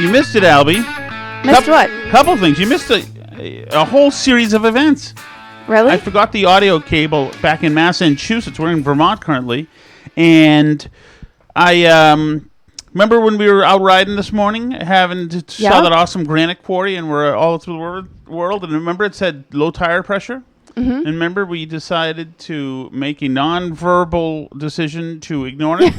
You missed it, Albie. Missed what? Couple things. You missed a whole series of events. Really? I forgot the audio cable back in Massachusetts. We're in Vermont currently. And I remember when we were out riding this morning, saw that awesome granite quarry, and we're all through the world. And remember it said low tire pressure? Mm-hmm. And remember we decided to make a non-verbal decision to ignore it?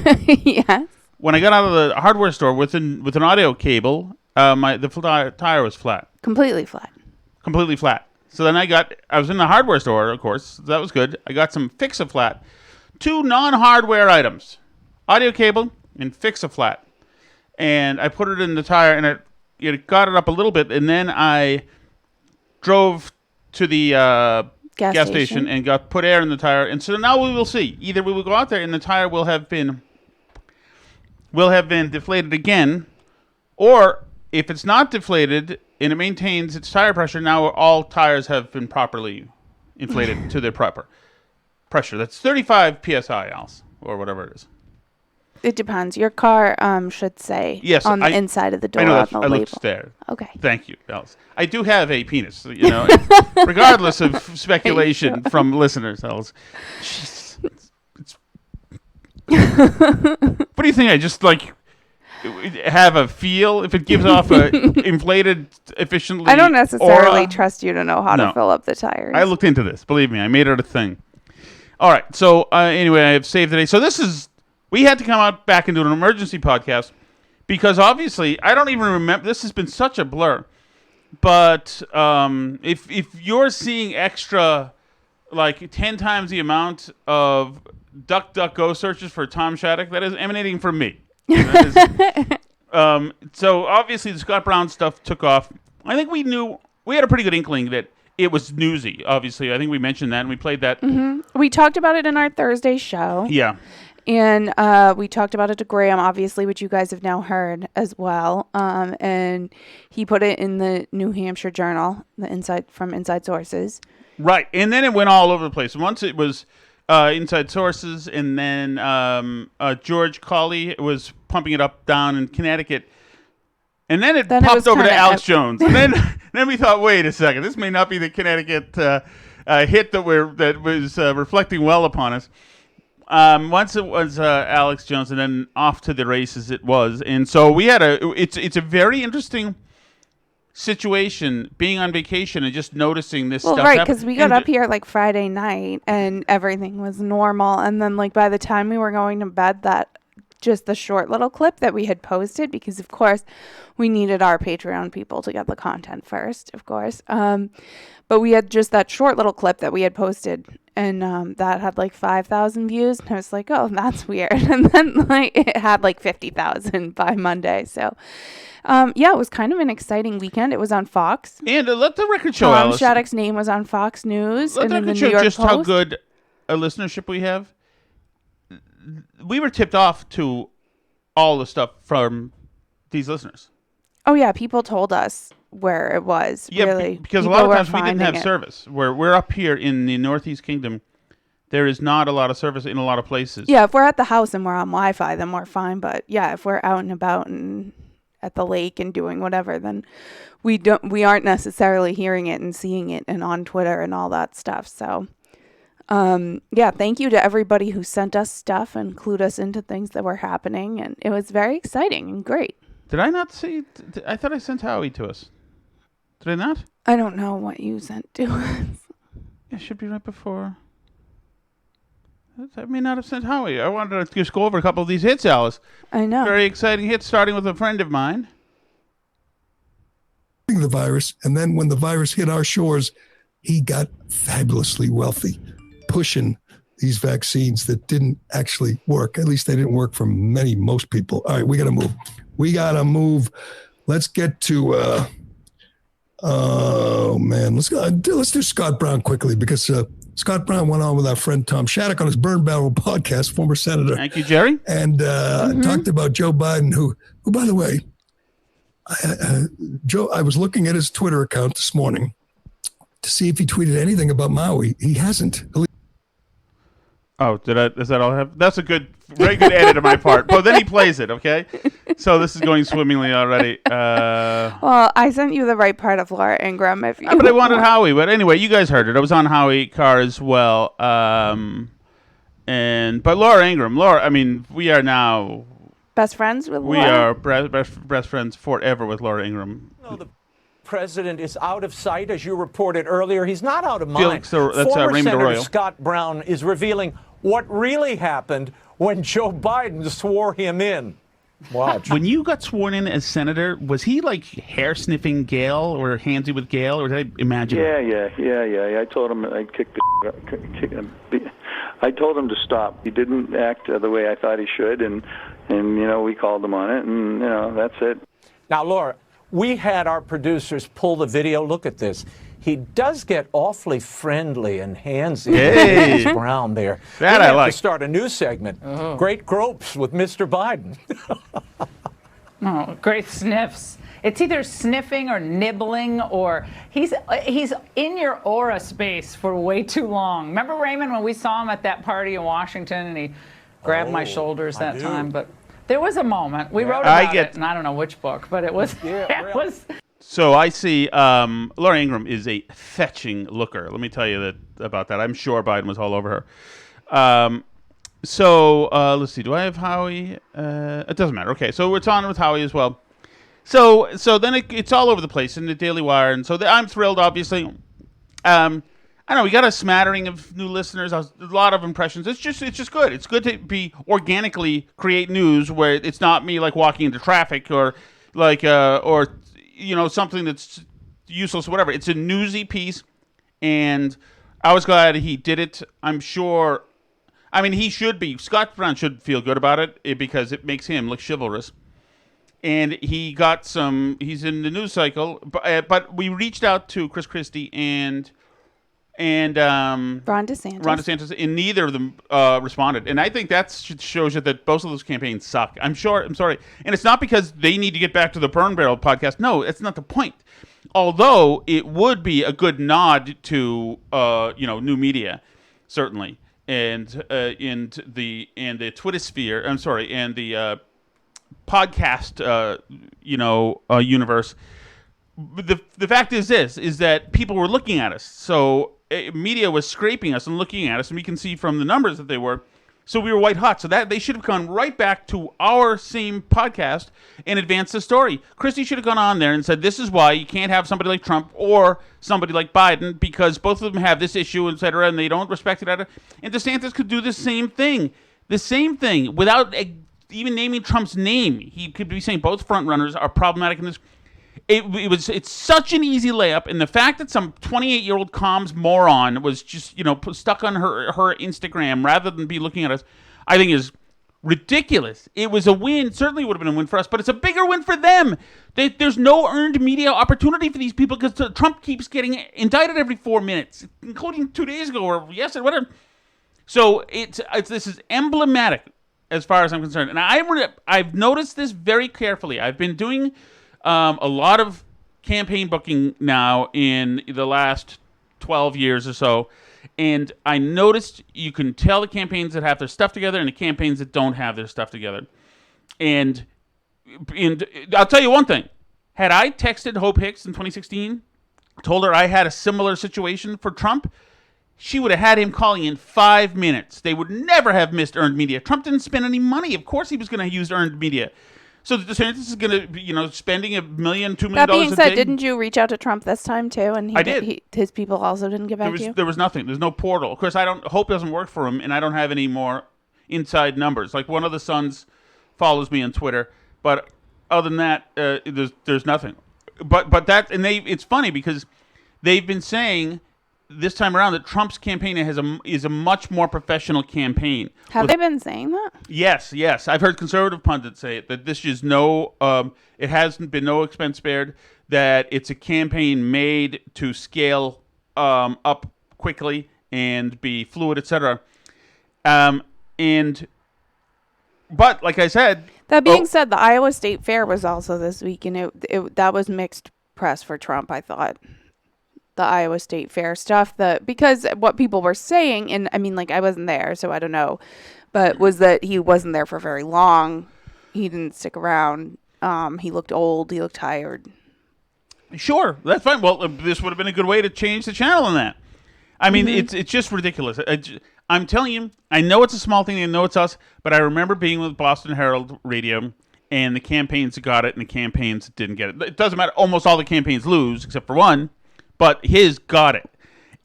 Yes. When I got out of the hardware store with an audio cable, the tire was flat. Completely flat. Completely flat. So then I was in the hardware store, of course. So that was good. I got some Fix-A-Flat. 2 non-hardware items. Audio cable and Fix-A-Flat. And I put it in the tire, and it got it up a little bit. And then I drove to the gas station and put air in the tire. And so now we will see. Either we will go out there and the tire will have been deflated again, or if it's not deflated and it maintains its tire pressure, now all tires have been properly inflated to their proper pressure. That's 35 psi, Alice, or whatever it is. It depends. Your car should say on the inside of the door. I know on the I looked label. there. Okay. Thank you, Alice. I do have a penis, regardless of speculation from listeners, Alice. What do you think? I just have a feel if it gives off a inflated efficiently. I don't necessarily trust you to know how to fill up the tires. I looked into this. Believe me, I made it a thing. All right. So anyway, I have saved today. So we had to come out back and do an emergency podcast because obviously I don't even remember. This has been such a blur. But if you're seeing extra 10 times the amount of DuckDuckGo searches for Tom Shattuck, that is emanating from me. So obviously the Scott Brown stuff took off. I think we had a pretty good inkling that it was newsy. Obviously, I think we mentioned that and we played that. Mm-hmm. We talked about it in our Thursday show. Yeah, and we talked about it to Graham, obviously, which you guys have now heard as well. And he put it in the New Hampshire Journal, from Inside Sources. Right, and then it went all over the place. Once it was Inside Sources, and then George Colley was pumping it up down in Connecticut, and then it popped over to Alex Jones, and then we thought, wait a second, this may not be the Connecticut hit that was reflecting well upon us. Once it was Alex Jones, and then off to the races it was, and so we had it's a very interesting situation being on vacation and just noticing this stuff. Right, because we got up here Friday night and everything was normal, and then by the time we were going to bed, that just the short little clip that we had posted, because of course we needed our Patreon people to get the content first, of course. But we had just that short little clip that we had posted, and that had 5,000 views, and I was like, oh, that's weird. And then it had 50,000 by Monday. So it was kind of an exciting weekend. It was on Fox. And let the record show, Tom Alice. Shattuck's name was on Fox News. Let the record show just how good a listenership we have. We were tipped off to all the stuff from these listeners. Oh, yeah. People told us where it was. Yeah, really. Because people a lot of times we didn't have service. We're up here in the Northeast Kingdom. There is not a lot of service in a lot of places. Yeah, if we're at the house and we're on Wi-Fi, then we're fine. But yeah, if we're out and about and at the lake and doing whatever, then we aren't necessarily hearing it and seeing it and on Twitter and all that stuff. So thank you to everybody who sent us stuff and clued us into things that were happening, and it was very exciting and great. Did I not see? I thought I sent Howie to us. Did I not? I don't know what you sent to us. It should be right before. I may not have sent Howie. I wanted to just go over a couple of these hits, Alice. I know. Very exciting hits, starting with a friend of mine. The virus, and then when the virus hit our shores, he got fabulously wealthy, pushing these vaccines that didn't actually work. At least they didn't work for most people. All right, we got to move. Let's get to, let's do Scott Brown quickly, because Scott Brown went on with our friend Tom Shattuck on his Burn Barrel podcast, former senator. Thank you, Jerry. And talked about Joe Biden, who by the way, I was looking at his Twitter account this morning to see if he tweeted anything about Maui. He hasn't. Oh, is that all I have? That's a very good edit of my part. But then he plays it, okay? So this is going swimmingly already. Well, I sent you the right part of Laura Ingraham. But I wanted Howie. But anyway, you guys heard it. I was on Howie Carr as well. But Laura Ingraham, I mean, we are now best friends with Laura? We are best friends forever with Laura Ingraham. No, the president is out of sight, as you reported earlier. He's not out of mind. That's Former Raymond Senator Arroyo. Scott Brown is revealing what really happened when Joe Biden swore him in. Watch. When you got sworn in as senator, was he like hair sniffing Gail or handsy with Gail, or did I imagine? Yeah. I told him I I told him to stop. He didn't act the way I thought he should, and we called him on it, and that's it. Now, Laura, we had our producers pull the video. Look at this. He does get awfully friendly and handsy with Mrs. Brown there. That we I have like. to start a new segment. Great gropes with Mr. Biden. Oh, great sniffs. It's either sniffing or nibbling, or he's in your aura space for way too long. Remember, Raymond, when we saw him at that party in Washington and he grabbed my shoulders that time? But there was a moment. We wrote about it, and I don't know which book, but it was. It was. So I see Laura Ingraham is a fetching looker. Let me tell you about that. I'm sure Biden was all over her. So let's see. Do I have Howie? It doesn't matter. Okay, so it's on with Howie as well. So then it's all over the place in the Daily Wire, and so I'm thrilled. Obviously, I don't know. We got a smattering of new listeners. A lot of impressions. It's just good. It's good to be organically create news where it's not me like walking into traffic or like or something that's useless or whatever. It's a newsy piece, and I was glad he did it. I'm sure. I mean, Scott Brown should feel good about it because it makes him look chivalrous. And he's in the news cycle, but we reached out to Chris Christie and Ron DeSantis. And neither of them responded. And I think that shows you that both of those campaigns suck. I'm sorry. And it's not because they need to get back to the Burn Barrel podcast. No, that's not the point. Although it would be a good nod to new media, certainly, and the Twitter sphere. I'm sorry, and the podcast universe. The fact is that people were looking at us. So media was scraping us and looking at us, and we can see from the numbers that they were. So we were white hot. So that they should have gone right back to our same podcast and advanced the story. Christie should have gone on there and said, this is why you can't have somebody like Trump or somebody like Biden, because both of them have this issue, et cetera, and they don't respect it. And DeSantis could do the same thing without even naming Trump's name. He could be saying both front runners are problematic in this. It's such an easy layup, and the fact that some 28-year-old comms moron was just stuck on her Instagram rather than be looking at us, I think is ridiculous. It was a win. Certainly would have been a win for us, but it's a bigger win for them. There's no earned media opportunity for these people because Trump keeps getting indicted every 4 minutes, including 2 days ago or yesterday, whatever. So this is emblematic as far as I'm concerned, and I've noticed this very carefully. I've been doing a lot of campaign booking now in the last 12 years or so, and I noticed you can tell the campaigns that have their stuff together and the campaigns that don't have their stuff together. And I'll tell you one thing. Had I texted Hope Hicks in 2016, told her I had a similar situation for Trump, she would have had him calling in 5 minutes. They would never have missed earned media. Trump didn't spend any money. Of course he was going to use earned media. So DeSantis is going to be, spending $1 million, $2 million That being a said, day. didn't you reach out to Trump this time too? And I did. His people also didn't get back to you? There was nothing. There's no portal. Of course, Hope doesn't work for him, and I don't have any more inside numbers. Like one of the sons follows me on Twitter, but other than that, there's nothing. But that, and it's funny because they've been saying this time around that Trump's campaign is a much more professional campaign. Have they been saying that? Yes. I've heard conservative pundits say it, that this is it hasn't been no expense spared, that it's a campaign made to scale up quickly and be fluid, etc. But like I said, that being said, the Iowa State Fair was also this week, and that was mixed press for Trump, I thought. the Iowa State Fair stuff. Because what people were saying, and I mean, like, I wasn't there, so I don't know, but was that he wasn't there for very long. He didn't stick around. He looked old. He looked tired. Sure, that's fine. Well, this would have been a good way to change the channel on that. I mean, it's just ridiculous. I'm telling you, I know it's a small thing. I know it's us, but I remember being with Boston Herald Radio, and the campaigns got it, and the campaigns didn't get it. It doesn't matter. Almost all the campaigns lose, except for one, but his got it.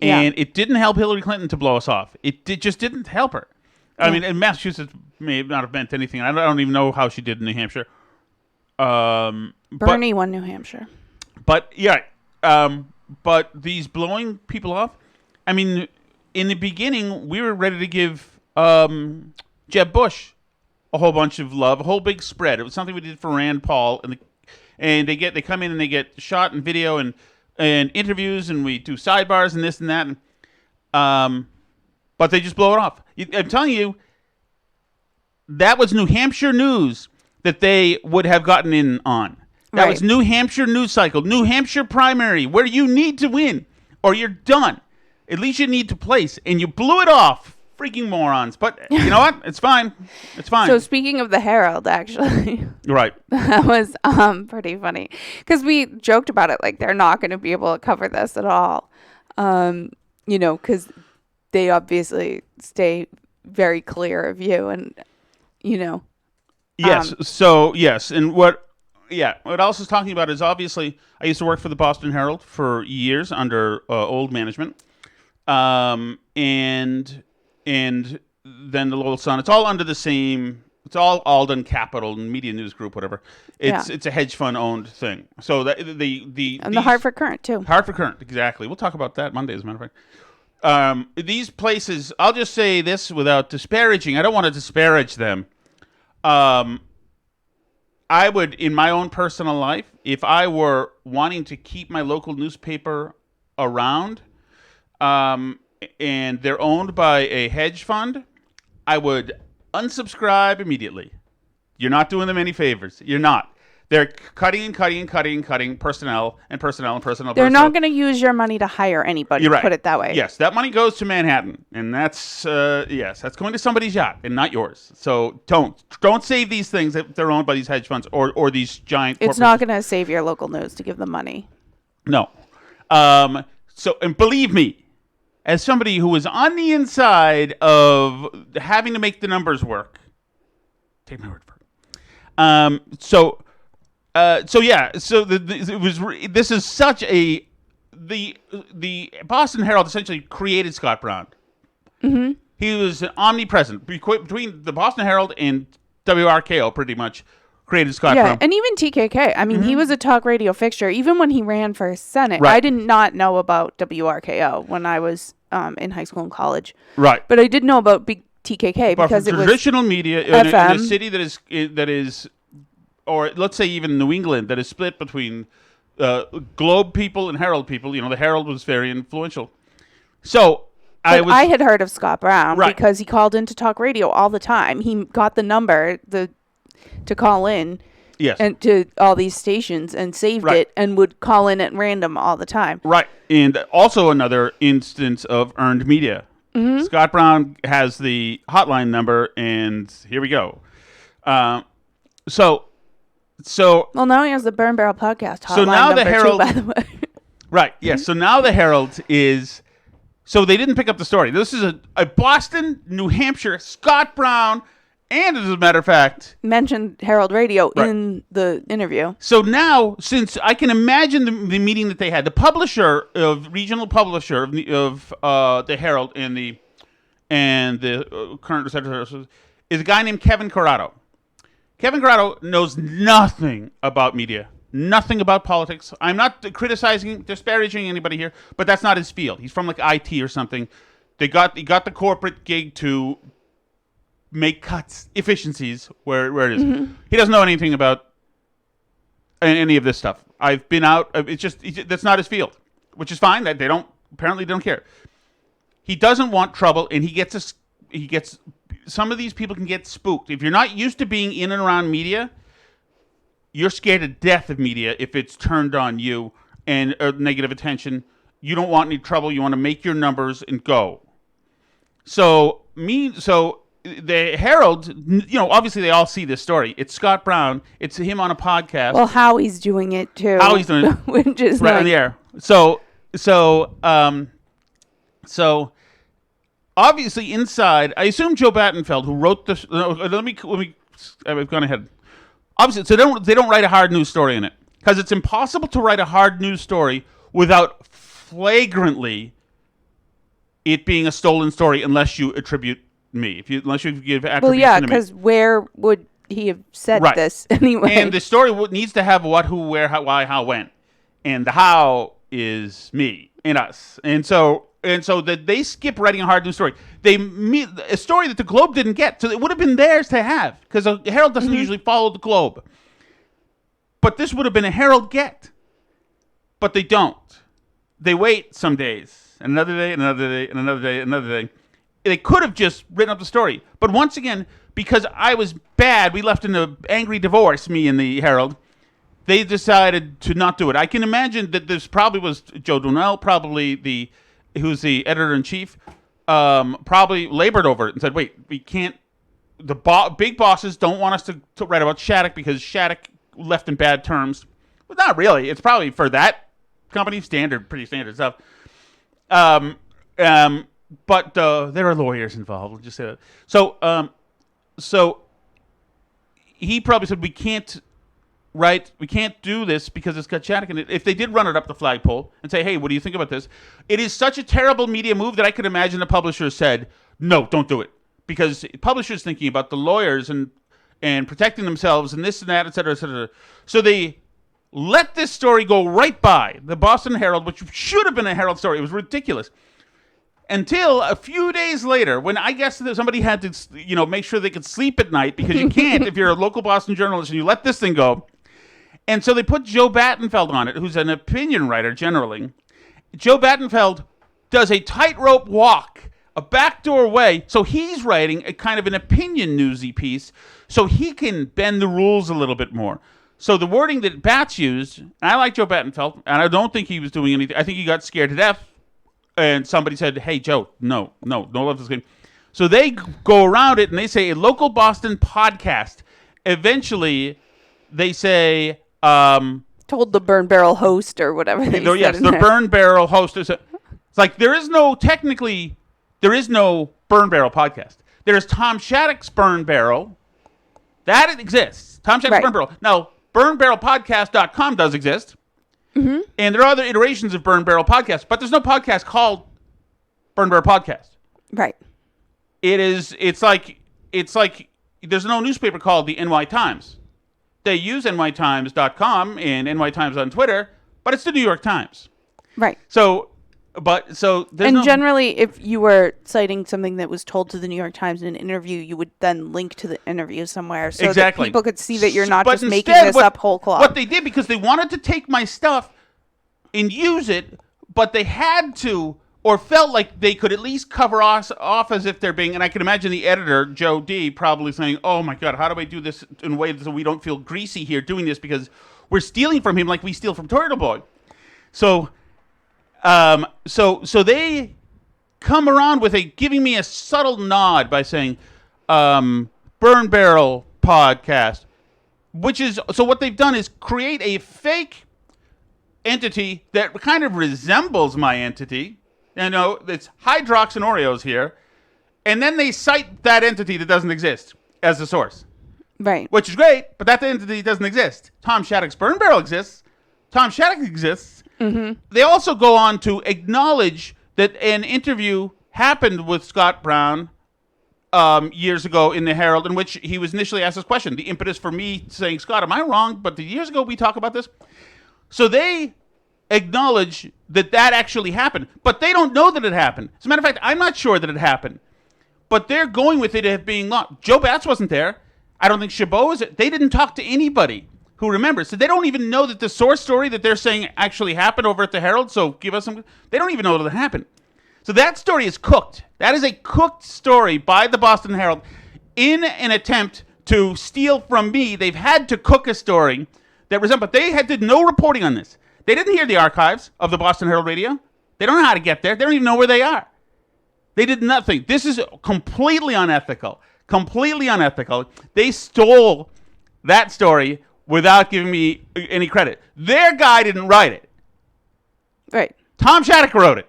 And it didn't help Hillary Clinton to blow us off. It just didn't help her. I mean, in Massachusetts may not have meant anything. I don't even know how she did in New Hampshire. Bernie won New Hampshire. But, but these blowing people off, I mean, in the beginning, we were ready to give Jeb Bush a whole bunch of love, a whole big spread. It was something we did for Rand Paul, and they come in and they get shot and video and interviews, and we do sidebars and this and that. But they just blow it off. I'm telling you, that was New Hampshire news that they would have gotten in on. That was New Hampshire news cycle, New Hampshire primary, where you need to win or you're done. At least you need to place, and you blew it off. Freaking morons. But you know what? It's fine. It's fine. So speaking of the Herald, actually. Right. That was pretty funny. Because we joked about it, like they're not going to be able to cover this at all. Because they obviously stay very clear of you and, Yes. Yes. And what else is talking about is obviously I used to work for the Boston Herald for years under old management. And then the Lowell Sun. It's all under the same. It's all Alden Capital and Media News Group, whatever. It's a hedge fund owned thing. So the Hartford Courant too. Hartford Courant, exactly. We'll talk about that Monday, as a matter of fact. These places. I'll just say this without disparaging. I don't want to disparage them. I would, in my own personal life, if I were wanting to keep my local newspaper around, and they're owned by a hedge fund, I would unsubscribe immediately. You're not doing them any favors. You're not. They're cutting personnel. They're not going to use your money to hire anybody. You're right. Put it that way. Yes, that money goes to Manhattan, and that's that's going to somebody's yacht and not yours. So don't save these things if they're owned by these hedge funds or these giant. It's not going to save your local news to give them money. No. And believe me, as somebody who was on the inside of having to make the numbers work, take my word for it. This is such a the Boston Herald essentially created Scott Brown. Mm-hmm. He was omnipresent between the Boston Herald and WRKO, pretty much. Created Scott Brown. And even TKK. I mean, he was a talk radio fixture. Even when he ran for Senate, I did not know about WRKO when I was in high school and college. Right. But I did know about big TKK because it was traditional media in a city that is, or let's say even New England, that is split between Globe people and Herald people. The Herald was very influential. So I had heard of Scott Brown because he called into talk radio all the time. He got the number to call in and to all these stations and saved it and would call in at random all the time. Right. And also another instance of earned media. Mm-hmm. Scott Brown has the hotline number, and here we go. Well, now he has the Burn Barrel podcast hotline so now number the Herald, too, by the way. Right, yes. So now the Herald is... So they didn't pick up the story. This is a Boston, New Hampshire, Scott Brown... And as a matter of fact, mentioned Herald Radio in the interview. So now, since I can imagine the meeting that they had, the regional publisher of the Herald and the current secretary is a guy named Kevin Corrado. Kevin Corrado knows nothing about media, nothing about politics. I'm not disparaging anybody here, but that's not his field. He's from like IT or something. He got the corporate gig to make cuts, efficiencies, where it is. Mm-hmm. He doesn't know anything about any of this stuff. I've been out. It's just that's not his field, which is fine. That they don't care. He doesn't want trouble, and he gets some of these people can get spooked. If you're not used to being in and around media, you're scared to death of media if it's turned on you and negative attention. you don't want any trouble. You want to make your numbers and go. So the Herald, obviously they all see this story. It's Scott Brown. It's him on a podcast. Well, Howie's doing it too. Howie's doing it. Which is right on the air. So obviously inside, I assume Joe Battenfeld, who wrote this. Let me. I've gone ahead. Obviously, so they don't write a hard news story in it, because it's impossible to write a hard news story without flagrantly it being a stolen story, unless you attribute me. Unless you give attribution well, yeah, to me. because where would he have said this anyway? And the story needs to have what, who, where, how, why, how, when, and the how is me and us. And so that they skip writing a hard news story. They meet a story that the Globe didn't get, so it would have been theirs to have, because the Herald doesn't usually follow the Globe. But this would have been a Herald get, but they don't. They wait some days, and another day, and another day, and another day, and another day. They could have just written up the story, but once again, because I was bad, we left in an angry divorce, me and the Herald. They decided to not do it. I can imagine that this probably was Joe Donnell, who's the editor-in-chief, probably labored over it and said, wait, we can't, the big bosses don't want us to write about Shattuck because Shattuck left in bad terms. Well, not really. It's probably for that company, pretty standard stuff. But there are lawyers involved. We'll just say that. So he probably said, we can't do this because it's got Shattuck in it. If they did run it up the flagpole and say, hey, what do you think about this? It is such a terrible media move that I could imagine the publisher said, no, don't do it. Because publishers thinking about the lawyers and protecting themselves and this and that, et cetera, et cetera. So they let this story go right by the Boston Herald, which should have been a Herald story. It was ridiculous. Until a few days later, when I guess that somebody had to, make sure they could sleep at night, because you can't if you're a local Boston journalist and you let this thing go. And so they put Joe Battenfeld on it, who's an opinion writer generally. Joe Battenfeld does a tightrope walk, a backdoor way. So he's writing a kind of an opinion newsy piece so he can bend the rules a little bit more. So the wording that Bats used, and I like Joe Battenfeld, and I don't think he was doing anything. I think he got scared to death. And somebody said, hey, Joe, no love this game. So they go around it and they say a local Boston podcast. Eventually, they say... told the Burn Barrel host or whatever they said. Yes, the Burn Barrel host. It's like there is no Burn Barrel podcast. There's Tom Shattuck's Burn Barrel. That exists. Tom Shattuck's Burn Barrel. Now, burnbarrelpodcast.com does exist. Mm-hmm. And there are other iterations of Burn Barrel podcast, but there's no podcast called Burn Barrel Podcast. Right. It's like there's no newspaper called the NY Times. They use nytimes.com and NY Times on Twitter, but it's the New York Times. Right. Generally, if you were citing something that was told to the New York Times in an interview, you would then link to the interview somewhere so that people could see that you're not just making this up whole cloth. What they did, because they wanted to take my stuff and use it, but they had to, or felt like they could at least cover us off as if they're being, and I can imagine the editor, Joe D., probably saying, oh my God, how do I do this in a way so we don't feel greasy here doing this, because we're stealing from him like we steal from Turtle Boy. So they come around with giving me a subtle nod by saying, Burn Barrel Podcast, so what they've done is create a fake entity that kind of resembles my entity. It's Hydrox and Oreos here. And then they cite that entity that doesn't exist as the source. Right. Which is great, but that entity doesn't exist. Tom Shattuck's Burn Barrel exists. Tom Shattuck exists. Mm-hmm. They also go on to acknowledge that an interview happened with Scott Brown years ago in the Herald, in which he was initially asked this question. The impetus for me saying, Scott, am I wrong? But years ago we talked about this. So they acknowledge that actually happened, but they don't know that it happened. As a matter of fact, I'm not sure that it happened, but they're going with it as being locked. Joe Batts wasn't there. I don't think Chabot was. They didn't talk to anybody who remembers. So they don't even know that the source story that they're saying actually happened over at the Herald. So give us some. They don't even know that it happened. So that story is cooked. That is a cooked story by the Boston Herald in an attempt to steal from me. They've had to cook a story that resembles, but they did no reporting on this. They didn't hear the archives of the Boston Herald Radio. They don't know how to get there. They don't even know where they are. They did nothing. This is completely unethical. Completely unethical. They stole that story without giving me any credit. Their guy didn't write it. Right. Tom Shattuck wrote it.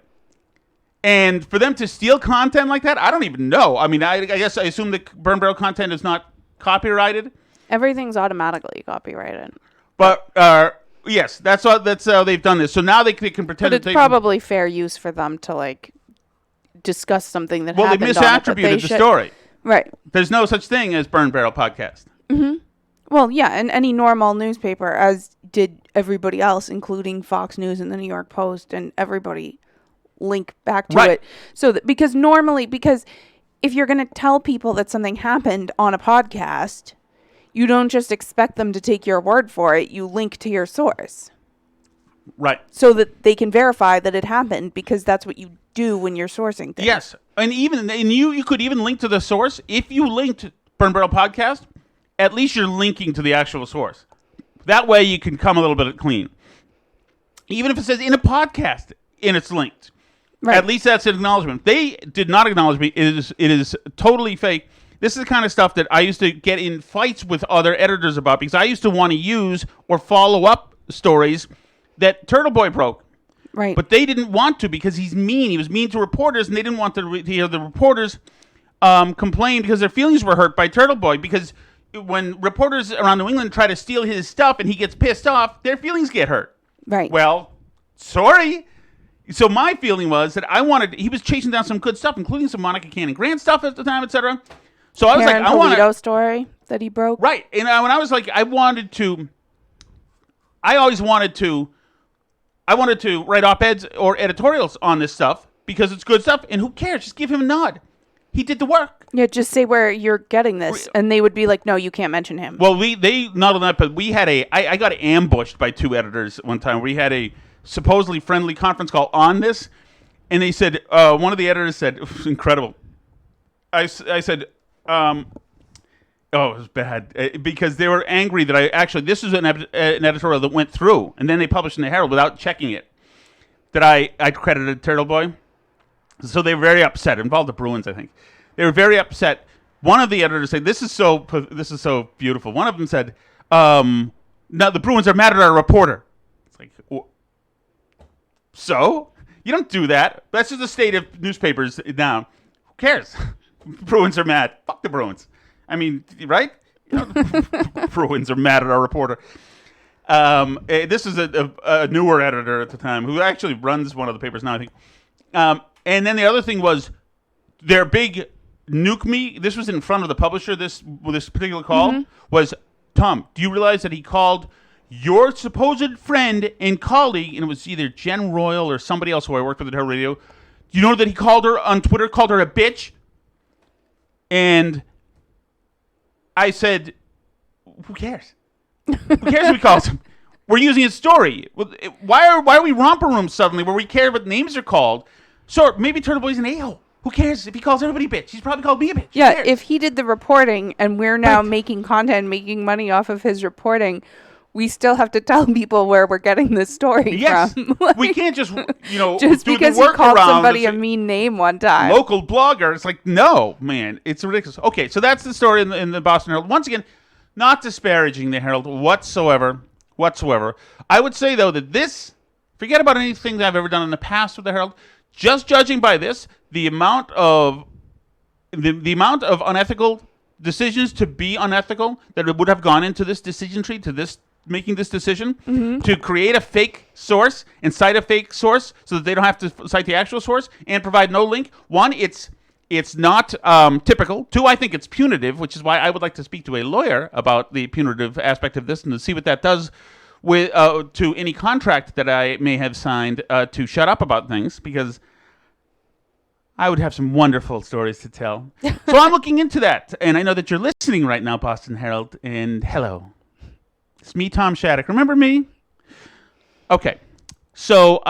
And for them to steal content like that, I don't even know. I mean, I guess I assume that Burn Barrel content is not copyrighted. Everything's automatically copyrighted. But yes, that's how they've done this. So now they can pretend. But it's probably fair use for them to like discuss something that happened. Well, they misattributed the story. Right. There's no such thing as Burn Barrel podcast. Mm-hmm. Well, yeah, and any normal newspaper, as did everybody else, including Fox News and the New York Post, and everybody link back to it. So that because if you're going to tell people that something happened on a podcast, you don't just expect them to take your word for it. You link to your source. Right. So that they can verify that it happened, because that's what you do when you're sourcing things. Yes. And you could even link to the source. If you linked Burn Barrel podcast, at least you're linking to the actual source. That way you can come a little bit clean. Even if it says in a podcast and it's linked. Right. At least that's an acknowledgement. They did not acknowledge me. It is totally fake. This is the kind of stuff that I used to get in fights with other editors about, because I used to want to use or follow up stories that Turtle Boy broke. Right. But they didn't want to, because he's mean. He was mean to reporters, and they didn't want to hear the reporters complain because their feelings were hurt by Turtle Boy. Because when reporters around New England try to steal his stuff and he gets pissed off, their feelings get hurt. Right. Well, sorry. So my feeling was that he was chasing down some good stuff, including some Monica Cannon Grant stuff at the time, etc. So I was Karen like, Polito story that he broke. Right. And when I was like, I wanted to write op-eds or editorials on this stuff because it's good stuff, and who cares? Just give him a nod. He did the work. Yeah, just say where you're getting this, and they would be like, no, you can't mention him. Well, they not only that, but we had I got ambushed by two editors one time. We had a supposedly friendly conference call on this, and they said, one of the editors said, it was incredible. I said, oh, it was bad, because they were angry that this is an editorial that went through, and then they published in the Herald without checking it, that I credited Turtle Boy. So they were very upset. It involved the Bruins, I think. They were very upset. One of the editors said, this is so beautiful. One of them said, no, the Bruins are mad at our reporter. It's like, so? You don't do that. That's just the state of newspapers now. Who cares? Bruins are mad. Fuck the Bruins. I mean, right? Bruins are mad at our reporter. This is a newer editor at the time who actually runs one of the papers now, I think. And then the other thing was their big nuke me. This was in front of the publisher, this particular call, was, Tom, do you realize that he called your supposed friend and colleague, and it was either Jen Royal or somebody else who I worked with at Herald Radio, do you know that he called her on Twitter, called her a bitch? And I said, who cares? Who cares if he calls him? We're using his story. Why are we romper rooms suddenly where we care what names are called? So maybe Turtle Boy's an a-hole. Who cares if he calls everybody bitch? He's probably called me a bitch. Yeah, if he did the reporting and we're now making content, making money off of his reporting, we still have to tell people where we're getting this story from. We can't just, just do because the work he called around somebody a mean name one time. Local blogger. It's like, no, man, it's ridiculous. Okay, so that's the story in the Boston Herald. Once again, not disparaging the Herald whatsoever. I would say, though, that this, forget about anything that I've ever done in the past with the Herald. Just judging by this, the amount of unethical decisions to be unethical that would have gone into this decision tree, to this making this decision, to create a fake source and cite a fake source so that they don't have to cite the actual source and provide no link. One, it's not typical. Two, I think it's punitive, which is why I would like to speak to a lawyer about the punitive aspect of this and to see what that does with to any contract that I may have signed to shut up about things, because I would have some wonderful stories to tell. So I'm looking into that, and I know that you're listening right now, Boston Herald, and hello. It's me, Tom Shattuck. Remember me? Okay. So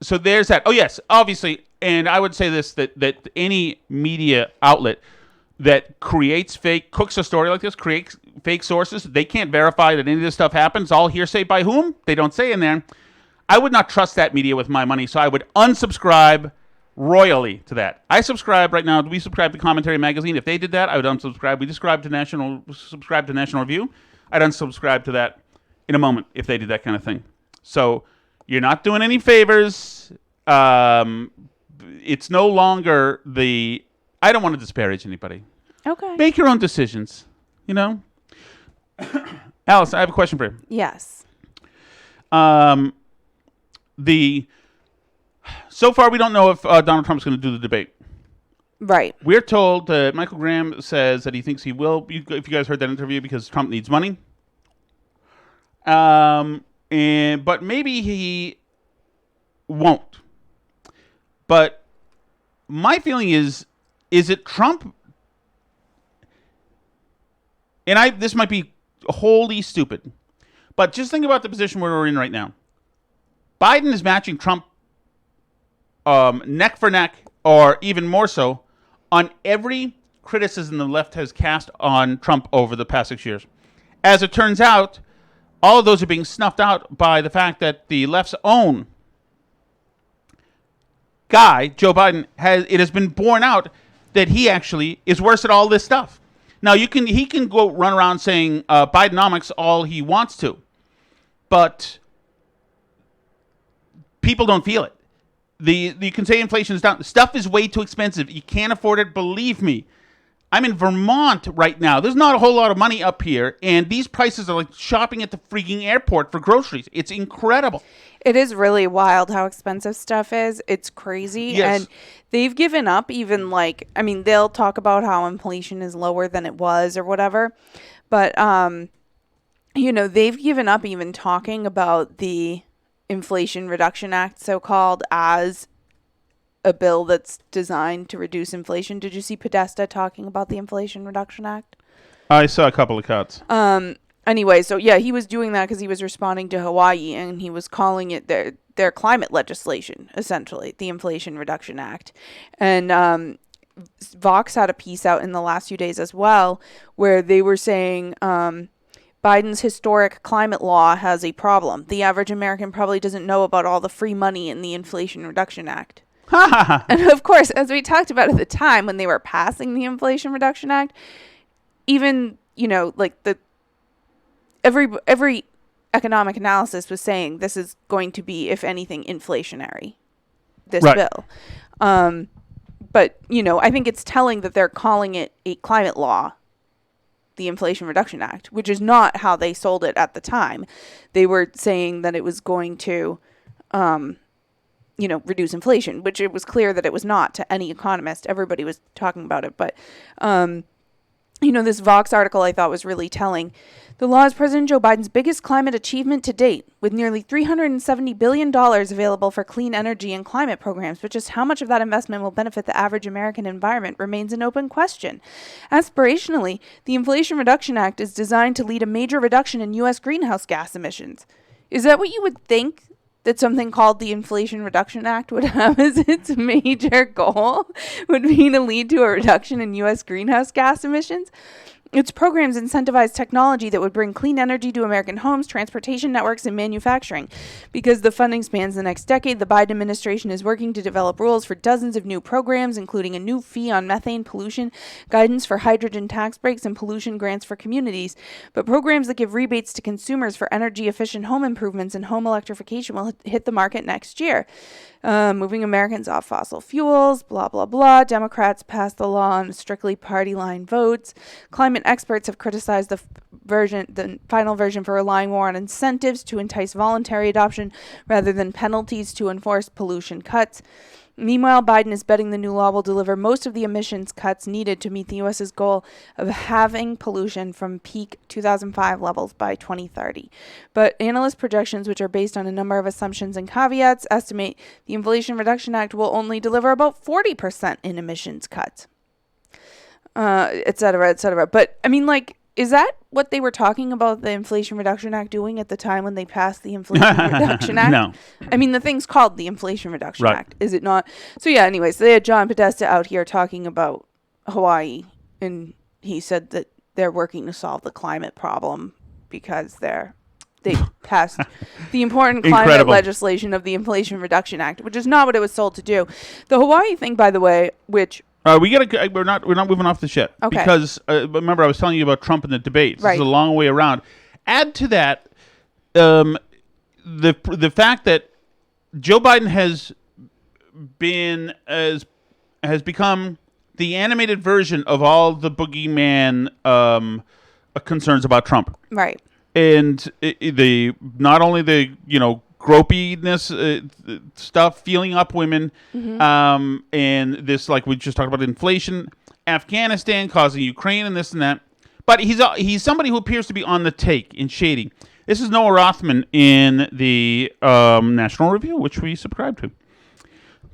there's that. Oh, yes, obviously, and I would say this, that any media outlet that cooks a story like this, creates fake sources, they can't verify that any of this stuff happens. All hearsay by whom? They don't say in there. I would not trust that media with my money, so I would unsubscribe royally to that. I subscribe right now. We subscribe to Commentary Magazine. If they did that, I would unsubscribe. We subscribe to National Review. I'd unsubscribe to that in a moment if they did that kind of thing. So you're not doing any favors. It's no longer the... I don't want to disparage anybody. Okay. Make your own decisions, you know? Alice, I have a question for you. Yes. So far, we don't know if Donald Trump's going to do the debate. Right. We're told that Michael Graham says that he thinks he will. If you guys heard that interview, because Trump needs money. But maybe he won't. But my feeling is it Trump? And this might be wholly stupid, but just think about the position where we're in right now. Biden is matching Trump neck for neck, or even more so, on every criticism the left has cast on Trump over the past 6 years. As it turns out, all of those are being snuffed out by the fact that the left's own guy, Joe Biden, it has been borne out that he actually is worse at all this stuff. Now, he can go run around saying Bidenomics all he wants to, but people don't feel it. You can say inflation is down. Stuff is way too expensive. You can't afford it. Believe me. I'm in Vermont right now. There's not a whole lot of money up here, and these prices are like shopping at the freaking airport for groceries. It's incredible. It is really wild how expensive stuff is. It's crazy. Yes. And they've given up even they'll talk about how inflation is lower than it was or whatever. But, they've given up even talking about the Inflation Reduction Act, so-called, as a bill that's designed to reduce inflation. Did you see Podesta talking about the Inflation Reduction Act? I saw a couple of cuts. Anyway, so yeah, he was doing that because he was responding to Hawaii, and he was calling it their climate legislation, essentially, the Inflation Reduction Act. And Vox had a piece out in the last few days as well, where they were saying Biden's historic climate law has a problem. The average American probably doesn't know about all the free money in the Inflation Reduction Act. And of course, as we talked about at the time when they were passing the Inflation Reduction Act, even, every economic analysis was saying this is going to be, if anything, inflationary, this bill. But, I think it's telling that they're calling it a climate law, the Inflation Reduction Act, which is not how they sold it at the time. They were saying that it was going to, reduce inflation, which it was clear that it was not to any economist. Everybody was talking about it. But, this Vox article I thought was really telling. The law is President Joe Biden's biggest climate achievement to date, with nearly $370 billion available for clean energy and climate programs, but just how much of that investment will benefit the average American environment remains an open question. Aspirationally, the Inflation Reduction Act is designed to lead a major reduction in U.S. greenhouse gas emissions. Is that what you would think that something called the Inflation Reduction Act would have as its major goal, would be to lead to a reduction in U.S. greenhouse gas emissions? Its programs incentivize technology that would bring clean energy to American homes, transportation networks, and manufacturing. Because the funding spans the next decade, the Biden administration is working to develop rules for dozens of new programs, including a new fee on methane pollution, guidance for hydrogen tax breaks, and pollution grants for communities. But programs that give rebates to consumers for energy-efficient home improvements and home electrification will hit the market next year. Moving Americans off fossil fuels, blah, blah, blah. Democrats passed the law on strictly party line votes. Climate experts have criticized the final version for relying more on incentives to entice voluntary adoption rather than penalties to enforce pollution cuts. Meanwhile, Biden is betting the new law will deliver most of the emissions cuts needed to meet the U.S.'s goal of halving pollution from peak 2005 levels by 2030. But analyst projections, which are based on a number of assumptions and caveats, estimate the Inflation Reduction Act will only deliver about 40% in emissions cuts, et cetera, et cetera. But, is that what they were talking about the Inflation Reduction Act doing at the time when they passed the Inflation Reduction Act? No. The thing's called the Inflation Reduction Act, is it not? So yeah, anyways, they had John Podesta out here talking about Hawaii, and he said that they're working to solve the climate problem because they're they passed the important climate legislation of the Inflation Reduction Act, which is not what it was sold to do. The Hawaii thing, by the way, which we're not moving off this yet. Okay. Because remember, I was telling you about Trump and the debates. Right. This is a long way around. Add to that the fact that Joe Biden has become the animated version of all the boogeyman concerns about Trump. Right. And not only the gropiness stuff, feeling up women, and this, like we just talked about, inflation, Afghanistan causing Ukraine, and this and that. But he's somebody who appears to be on the take in shady. This is Noah Rothman in the National Review, which we subscribe to.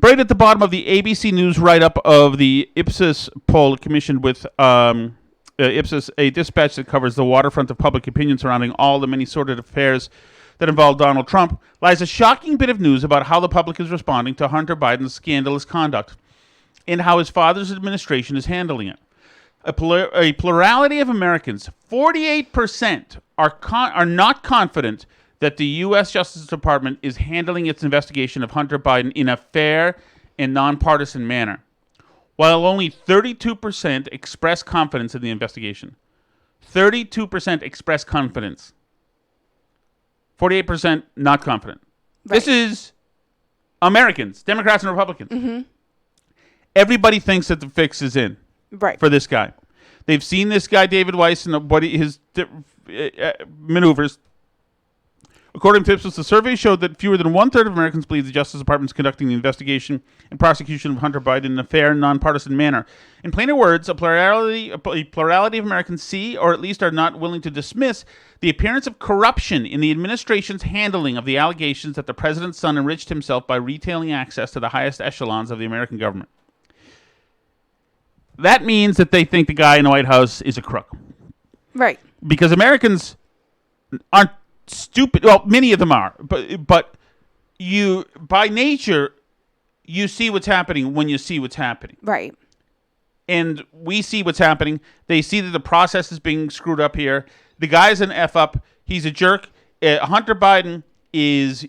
Right at the bottom of the ABC News write-up of the Ipsos poll commissioned with Ipsos, a dispatch that covers the waterfront of public opinion surrounding all the many sordid affairs that involve Donald Trump, lies a shocking bit of news about how the public is responding to Hunter Biden's scandalous conduct and how his father's administration is handling it. A plurality of Americans, 48%, are not confident that the U.S. Justice Department is handling its investigation of Hunter Biden in a fair and nonpartisan manner, while only 32% express confidence in the investigation. 32% express confidence. 48% not confident. Right. This is Americans, Democrats and Republicans. Mm-hmm. Everybody thinks that the fix is in for this guy. They've seen this guy, David Weiss, and his maneuvers. According to Ipsos, the survey showed that fewer than one-third of Americans believe the Justice Department is conducting the investigation and prosecution of Hunter Biden in a fair and nonpartisan manner. In plainer words, a plurality of Americans see, or at least are not willing to dismiss, the appearance of corruption in the administration's handling of the allegations that the president's son enriched himself by retailing access to the highest echelons of the American government. That means that they think the guy in the White House is a crook. Right. Because Americans aren't stupid. Well, many of them are, but you, by nature, you see what's happening when you see what's happening. Right. And we see what's happening. They see that the process is being screwed up here. The guy's an F up. He's a jerk. Hunter Biden is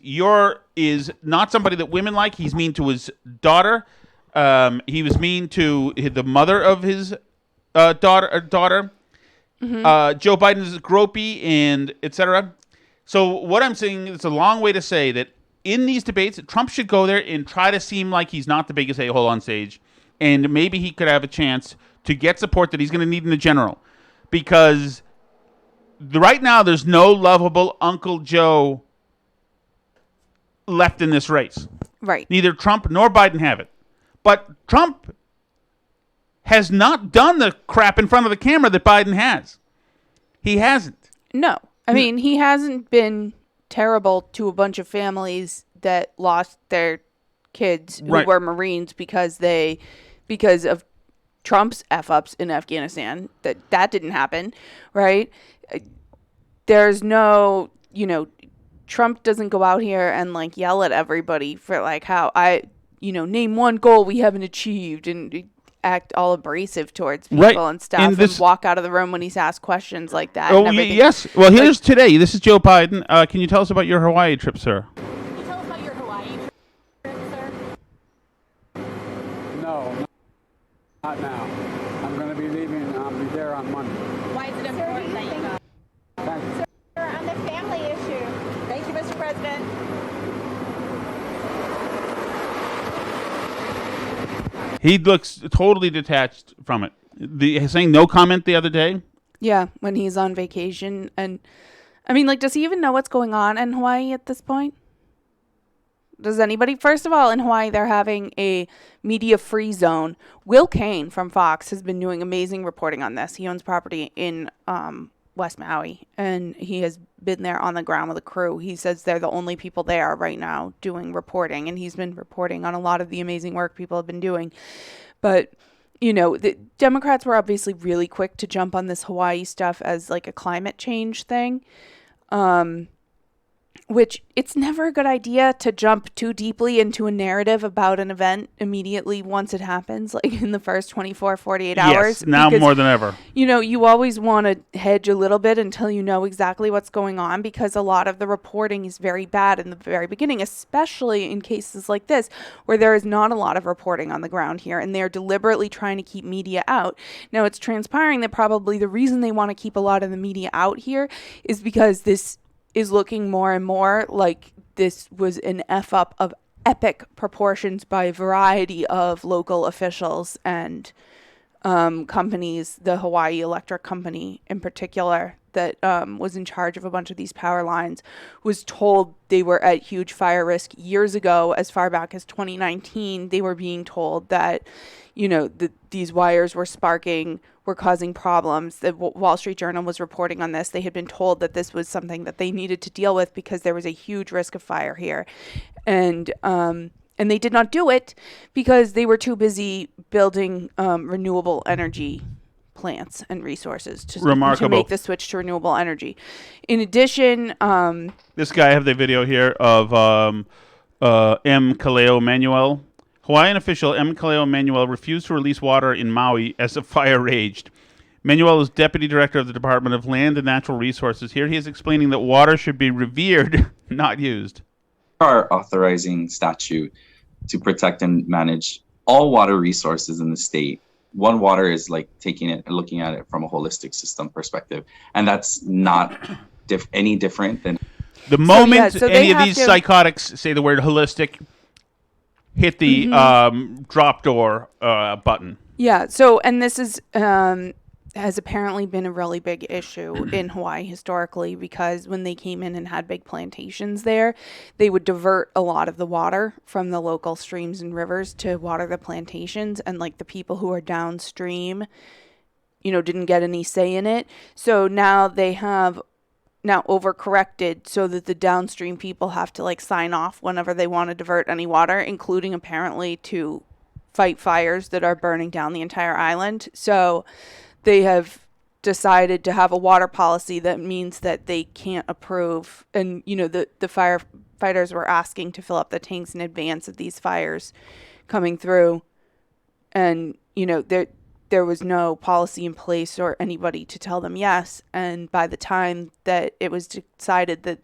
not somebody that women like. He's mean to his daughter. He was mean to the mother of his daughter. Mm-hmm. Joe Biden is gropey and etc. So what I'm saying is a long way to say that in these debates, Trump should go there and try to seem like he's not the biggest a-hole on stage. And maybe he could have a chance to get support that he's going to need in the general. Because right now, there's no lovable Uncle Joe left in this race. Right. Neither Trump nor Biden have it. But Trump has not done the crap in front of the camera that Biden has. He hasn't. No. I mean, he hasn't been terrible to a bunch of families that lost their kids who were Marines because of Trump's F-ups in Afghanistan. That didn't happen, right? There's no, Trump doesn't go out here and yell at everybody for how name one goal we haven't achieved and act all abrasive towards people and stuff and walk out of the room when he's asked questions like that. Oh, yes. Well, here's today. This is Joe Biden. Can you tell us about your Hawaii trip, sir? Can you tell us about your Hawaii trip, sir? No, not now. I'm going to be leaving. I'll be there on Monday. Why is it important that you go? Thank you. Sir, on the family issue. Thank you, Mr. President. He looks totally detached from it. Saying no comment the other day. Yeah, when he's on vacation. And, does he even know what's going on in Hawaii at this point? Does anybody? First of all, in Hawaii, they're having a media-free zone. Will Kane from Fox has been doing amazing reporting on this. He owns property in West Maui, and he has been there on the ground with a crew. He says they're the only people there right now doing reporting, and he's been reporting on a lot of the amazing work people have been doing. But, the Democrats were obviously really quick to jump on this Hawaii stuff as a climate change thing. which it's never a good idea to jump too deeply into a narrative about an event immediately once it happens, like in the first 24, 48 hours. Yes, now more than ever. You always want to hedge a little bit until you know exactly what's going on, because a lot of the reporting is very bad in the very beginning, especially in cases like this where there is not a lot of reporting on the ground here, and they're deliberately trying to keep media out. Now, it's transpiring that probably the reason they want to keep a lot of the media out here is because this is looking more and more like this was an F-up of epic proportions by a variety of local officials and companies. The Hawaii Electric Company in particular, that was in charge of a bunch of these power lines, was told they were at huge fire risk years ago. As far back as 2019, they were being told that, these wires were sparking, were causing problems. The Wall Street Journal was reporting on this. They had been told that this was something that they needed to deal with because there was a huge risk of fire here. And they did not do it because they were too busy building renewable energy plants and resorces to make the switch to renewable energy. In addition, this guy, I have the video here of M. Kaleo Manuel. Hawaiian official M. Kaleo Manuel refused to release water in Maui as a fire raged. Manuel is deputy director of the Department of Land and Natural Resources. Here he is explaining that water should be revered, not used. Our authorizing statute to protect and manage all water resources in the state. One Water is like taking it and looking at it from a holistic system perspective. And that's not any different than... The moment any of these psychotics say the word holistic, hit the drop door button. Yeah. So, and this is has apparently been a really big issue in Hawaii historically, because when they came in and had big plantations there, they would divert a lot of the water from the local streams and rivers to water the plantations, and like the people who are downstream, didn't get any say in it. So now they have overcorrected so that the downstream people have to like sign off whenever they want to divert any water, including apparently to fight fires that are burning down the entire island. So they have decided to have a water policy that means that they can't approve. And, the firefighters were asking to fill up the tanks in advance of these fires coming through. And, there was no policy in place or anybody to tell them yes. And by the time that it was decided that,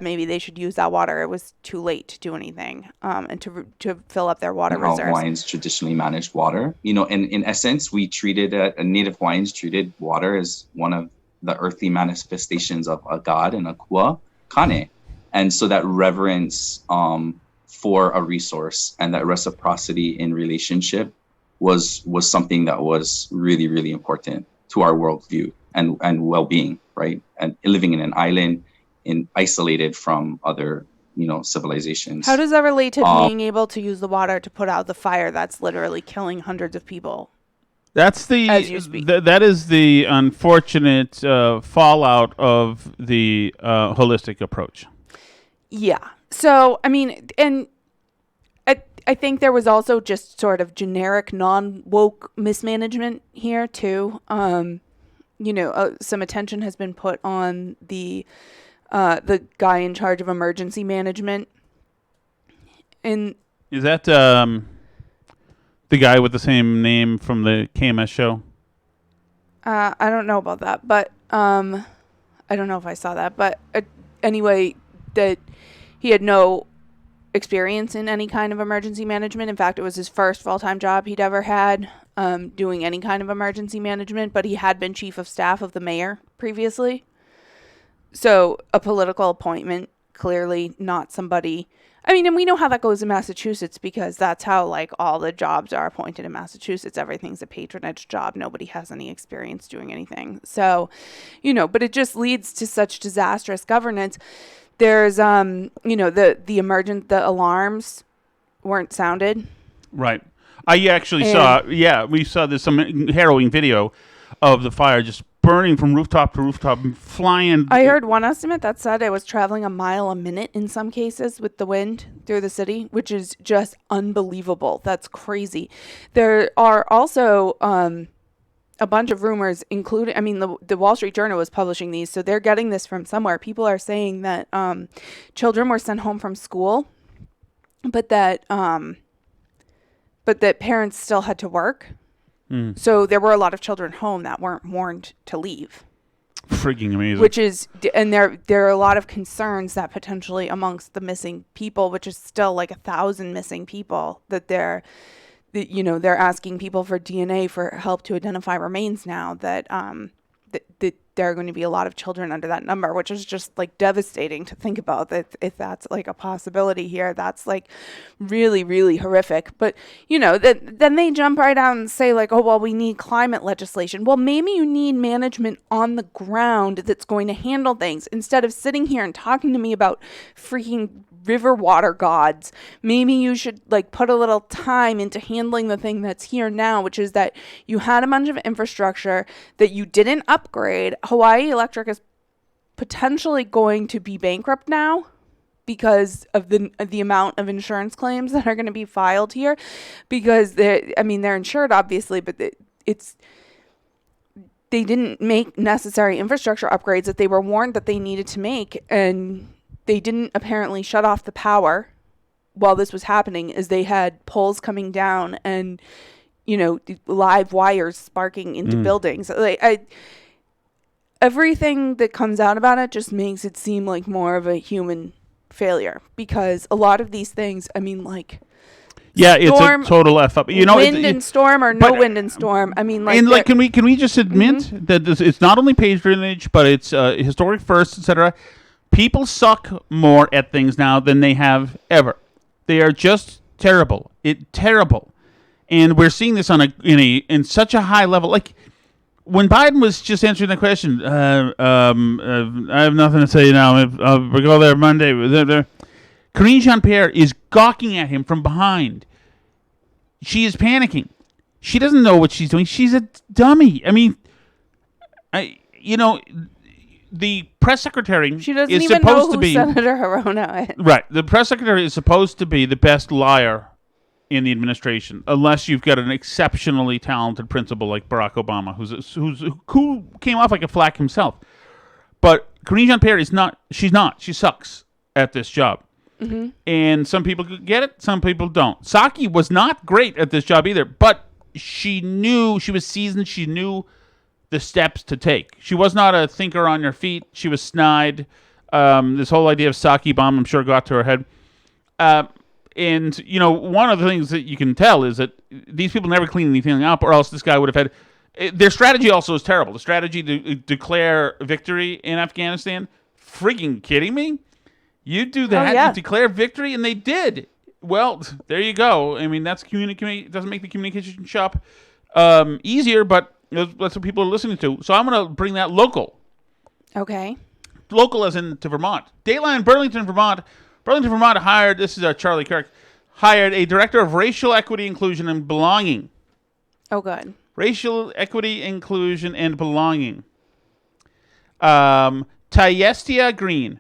maybe they should use that water, it was too late to do anything and to fill up their water reserves. Hawaiians traditionally managed water. In essence, Native Hawaiians treated water as one of the earthly manifestations of a god and a kua kane. And so that reverence for a resource and that reciprocity in relationship was something that was really, really important to our worldview and well-being, right? And living in an island, isolated from other, civilizations. How does that relate to being able to use the water to put out the fire that's literally killing hundreds of people? That's that is the unfortunate fallout of the holistic approach. Yeah. So, and I think there was also just sort of generic non-woke mismanagement here too. Some attention has been put on the guy in charge of emergency management. Is that the guy with the same name from the KMS show? I don't know about that, but I don't know if I saw that. But anyway, that he had no experience in any kind of emergency management. In fact, it was his first full-time job he'd ever had doing any kind of emergency management, but he had been chief of staff of the mayor previously. So a political appointment, clearly not somebody... and we know how that goes in Massachusetts, because that's how, like, all the jobs are appointed in Massachusetts. Everything's a patronage job. Nobody has any experience doing anything. So, but it just leads to such disastrous governance. There's, the alarms weren't sounded. Right. I actually we saw this some harrowing video of the fire just burning from rooftop to rooftop and flying. I heard one estimate that said it was traveling a mile a minute in some cases with the wind through the city, which is just unbelievable. That's crazy. There are also, a bunch of rumors, including, I mean, the Wall Street Journal was publishing these, so they're getting this from somewhere. People are saying that children were sent home from school, but that parents still had to work. So there were a lot of children home that weren't warned to leave. Freaking amazing. Which is, and there are a lot of concerns that potentially amongst the missing people, which is still like 1,000 missing people, that they're asking people for DNA for help to identify remains now, that there are going to be a lot of children under that number, which is just like devastating to think about. That if that's like a possibility here, that's like really, really horrific. But, then they jump right out and say like, oh, well, we need climate legislation. Well, maybe you need management on the ground that's going to handle things instead of sitting here and talking to me about freaking river water gods. Maybe you should like put a little time into handling the thing that's here now, which is that you had a bunch of infrastructure that you didn't upgrade. Hawaii Electric is potentially going to be bankrupt now because of the amount of insurance claims that are going to be filed here, because they're insured obviously, but they didn't make necessary infrastructure upgrades that they were warned that they needed to make, and they didn't apparently shut off the power while this was happening, as they had poles coming down and, live wires sparking into buildings. Everything that comes out about it just makes it seem like more of a human failure, because a lot of these things, storm, it's a total F up. Wind and storm or no wind and storm. Can we just admit that it's not only patronage, but it's historic first, etc. People suck more at things now than they have ever. They are just terrible. Terrible. And we're seeing this in such a high level. Like when Biden was just answering the question, I have nothing to say now. We'll go there Monday. Karine Jean-Pierre is gawking at him from behind. She is panicking. She doesn't know what she's doing. She's a dummy. The press secretary she doesn't is even supposed know to who be Senator Hirono is. Right. The press secretary is supposed to be the best liar in the administration, unless you've got an exceptionally talented principal like Barack Obama, who came off like a flack himself. But Karine Jean-Pierre is not. She's not. She sucks at this job. And some people get it, some people don't. Psaki was not great at this job either, but she was seasoned. She knew the steps to take. She was not a thinker on your feet. She was snide. This whole idea of Psaki bomb, I'm sure, got to her head. And, one of the things that you can tell is that these people never clean anything up, or else this guy would have had... Their strategy also is terrible. The strategy to declare victory in Afghanistan, freaking kidding me? You do that, you declare victory, and they did. Well, there you go. That's it doesn't make the communication shop easier, but that's what people are listening to. So I'm going to bring that local. Okay. Local as in to Vermont. Dateline, Burlington, Vermont. Burlington, Vermont hired, this is Charlie Kirk, hired a director of racial equity, inclusion, and belonging. Oh, good. Racial equity, inclusion, and belonging. Tyestia Green.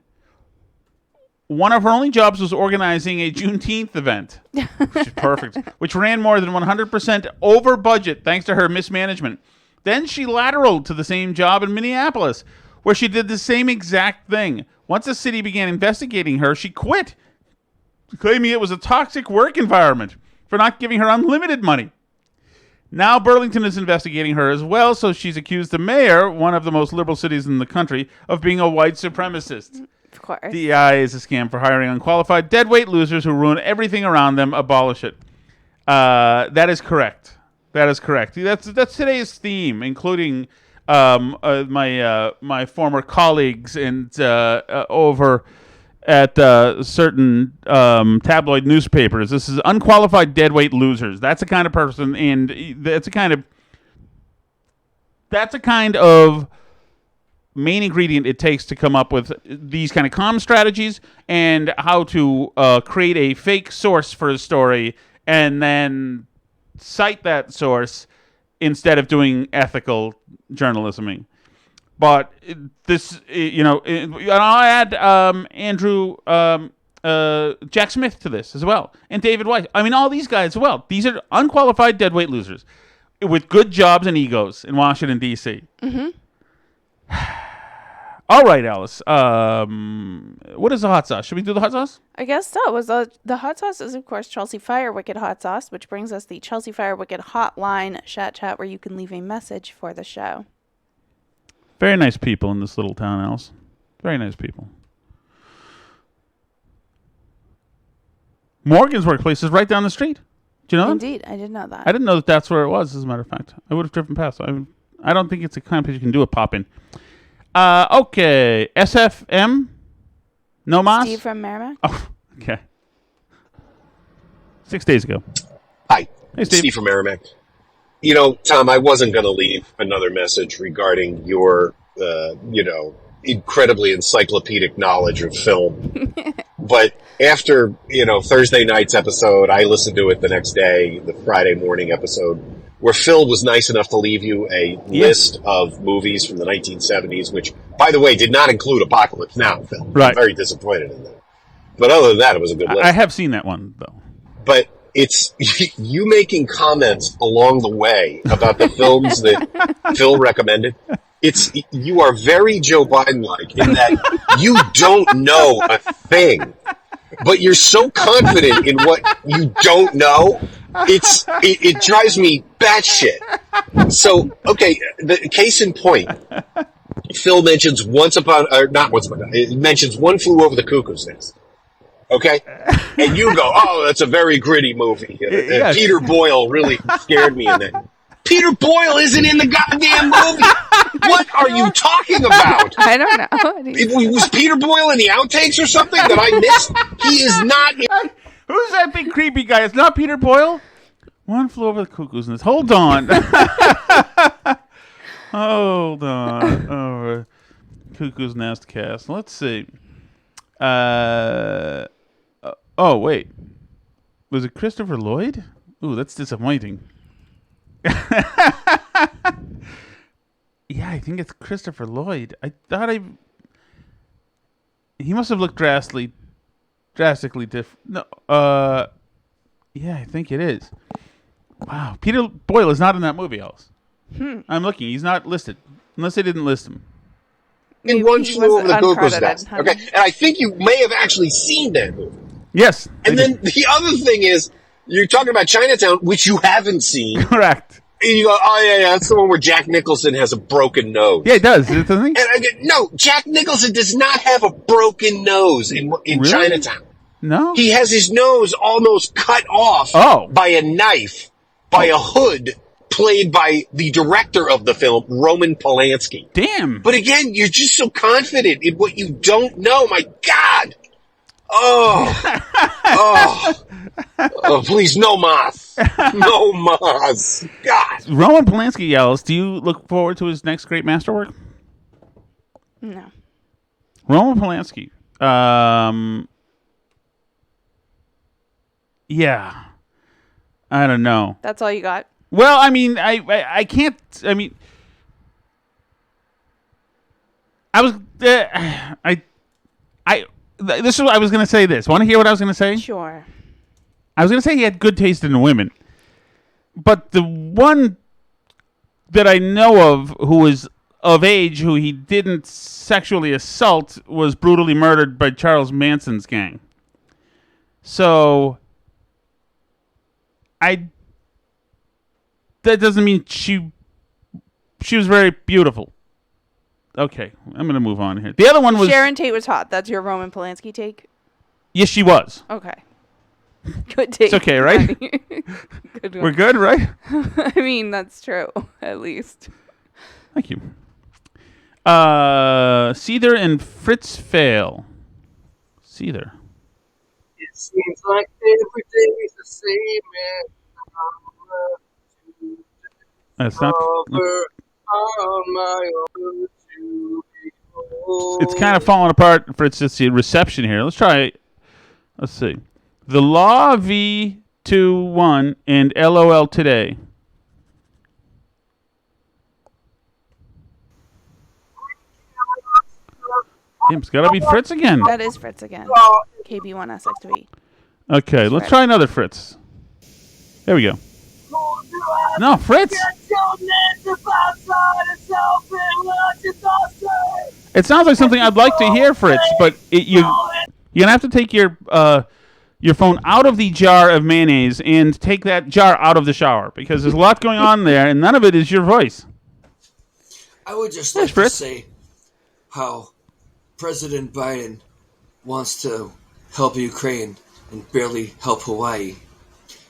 One of her only jobs was organizing a Juneteenth event, which is perfect, which ran more than 100% over budget thanks to her mismanagement. Then she lateraled to the same job in Minneapolis, where she did the same exact thing. Once the city began investigating her, she quit, claiming it was a toxic work environment for not giving her unlimited money. Now Burlington is investigating her as well, so she's accused the mayor, one of the most liberal cities in the country, of being a white supremacist. Of course. DEI is a scam for hiring unqualified, deadweight losers who ruin everything around them. Abolish it. That is correct. That's today's theme, including my former colleagues and over at certain tabloid newspapers. This is unqualified, deadweight losers. That's the kind of person, and that's a kind of main ingredient it takes to come up with these kind of comm strategies and how to create a fake source for a story and then cite that source instead of doing ethical journalism. But this, and I'll add Andrew Jack Smith to this as well, and David Weiss. All these guys as well. These are unqualified deadweight losers. with good jobs and egos in Washington, D.C. Mm-hmm. All right, Alice. What is the hot sauce? Should we do the hot sauce? I guess so. The hot sauce is, of course, Chelsea Fire Wicked hot sauce, which brings us the Chelsea Fire Wicked hotline chat where you can leave a message for the show. Very nice people in this little town, Alice. Very nice people. Morgan's workplace is right down the street. Do you know that? Indeed, I did know that. I didn't know that that's where it was, as a matter of fact. I would have driven past. I don't think it's a kind of place you can do a pop-in. Okay. SFM? No mas? Steve from Merrimack? Oh, okay. 6 days ago. Hi. Hey, Steve. Steve from Merrimack. You know, Tom, I wasn't going to leave another message regarding your, incredibly encyclopedic knowledge of film. But after, Thursday night's episode, I listened to it the next day, the Friday morning episode, where Phil was nice enough to leave you a list of movies from the 1970s, which, by the way, did not include Apocalypse Now, Phil. Right. I'm very disappointed in that. But other than that, it was a good list. I have seen that one, though. But it's you making comments along the way about the films that Phil recommended. You are very Joe Biden-like in that you don't know a thing, but you're so confident in what you don't know. It drives me batshit. So, okay, the case in point, Phil mentions it mentions One Flew Over the Cuckoo's Nest. Okay? And you go, oh, that's a very gritty movie. Yes. Peter Boyle really scared me in that. Peter Boyle isn't in the goddamn movie. What are you talking about? I don't know. Was Peter Boyle in the outtakes or something that I missed? He is not. Who's that big creepy guy? It's not Peter Boyle? One Flew Over the Cuckoo's Nest. Hold on. Hold on. Oh, Cuckoo's Nest cast. Let's see. Wait. Was it Christopher Lloyd? Ooh, that's disappointing. Yeah, I think it's Christopher Lloyd. I thought he must have looked drastically different. No, yeah, I think it is. Wow, Peter Boyle is not in that movie, Alice. I'm looking. He's not listed, unless they didn't list him. In One Flew Over the Cuckoo's Nest. Okay, and I think you may have actually seen that movie. Yes. And then the other thing is, you're talking about Chinatown, which you haven't seen. Correct. And you go, oh, yeah, that's the one where Jack Nicholson has a broken nose. Yeah, he does, doesn't he? And I get, no, Jack Nicholson does not have a broken nose in really? Chinatown. No? He has his nose almost cut off by a knife, by a hood, played by the director of the film, Roman Polanski. Damn. But again, you're just so confident in what you don't know. My God. Oh, please, no mas. No mas. God. Roman Polanski, Alice, do you look forward to his next great masterwork? No. Roman Polanski. Yeah. I don't know. That's all you got? Well, I mean, I can't. I mean, I was. This is what I was going to say. This. Want to hear what I was going to say? Sure. I was going to say he had good taste in women, but the one that I know of who was of age, who he didn't sexually assault, was brutally murdered by Charles Manson's gang. So, that doesn't mean she was very beautiful. Okay, I'm going to move on here. The other one was... Sharon Tate was hot. That's your Roman Polanski take? Yes, she was. Okay. Good take. It's okay, right? Good one. We're good, right? I mean, that's true, at least. Thank you. Cedar and Fritz Fail. Cedar. It seems like every day is the same, and That's not... on my own. It's kind of falling apart for its reception here. Let's try. Let's see. The Law V21 and LOL Today. Damn, it's got to be Fritz again. That is Fritz again. KB1SX2B. Okay, let's try another Fritz. There we go. No, Fritz. It sounds like something I'd like to hear, Fritz, but you're gonna have to take your phone out of the jar of mayonnaise and take that jar out of the shower because there's a lot going on there, and none of it is your voice. I would just like to say how President Biden wants to help Ukraine and barely help Hawaii.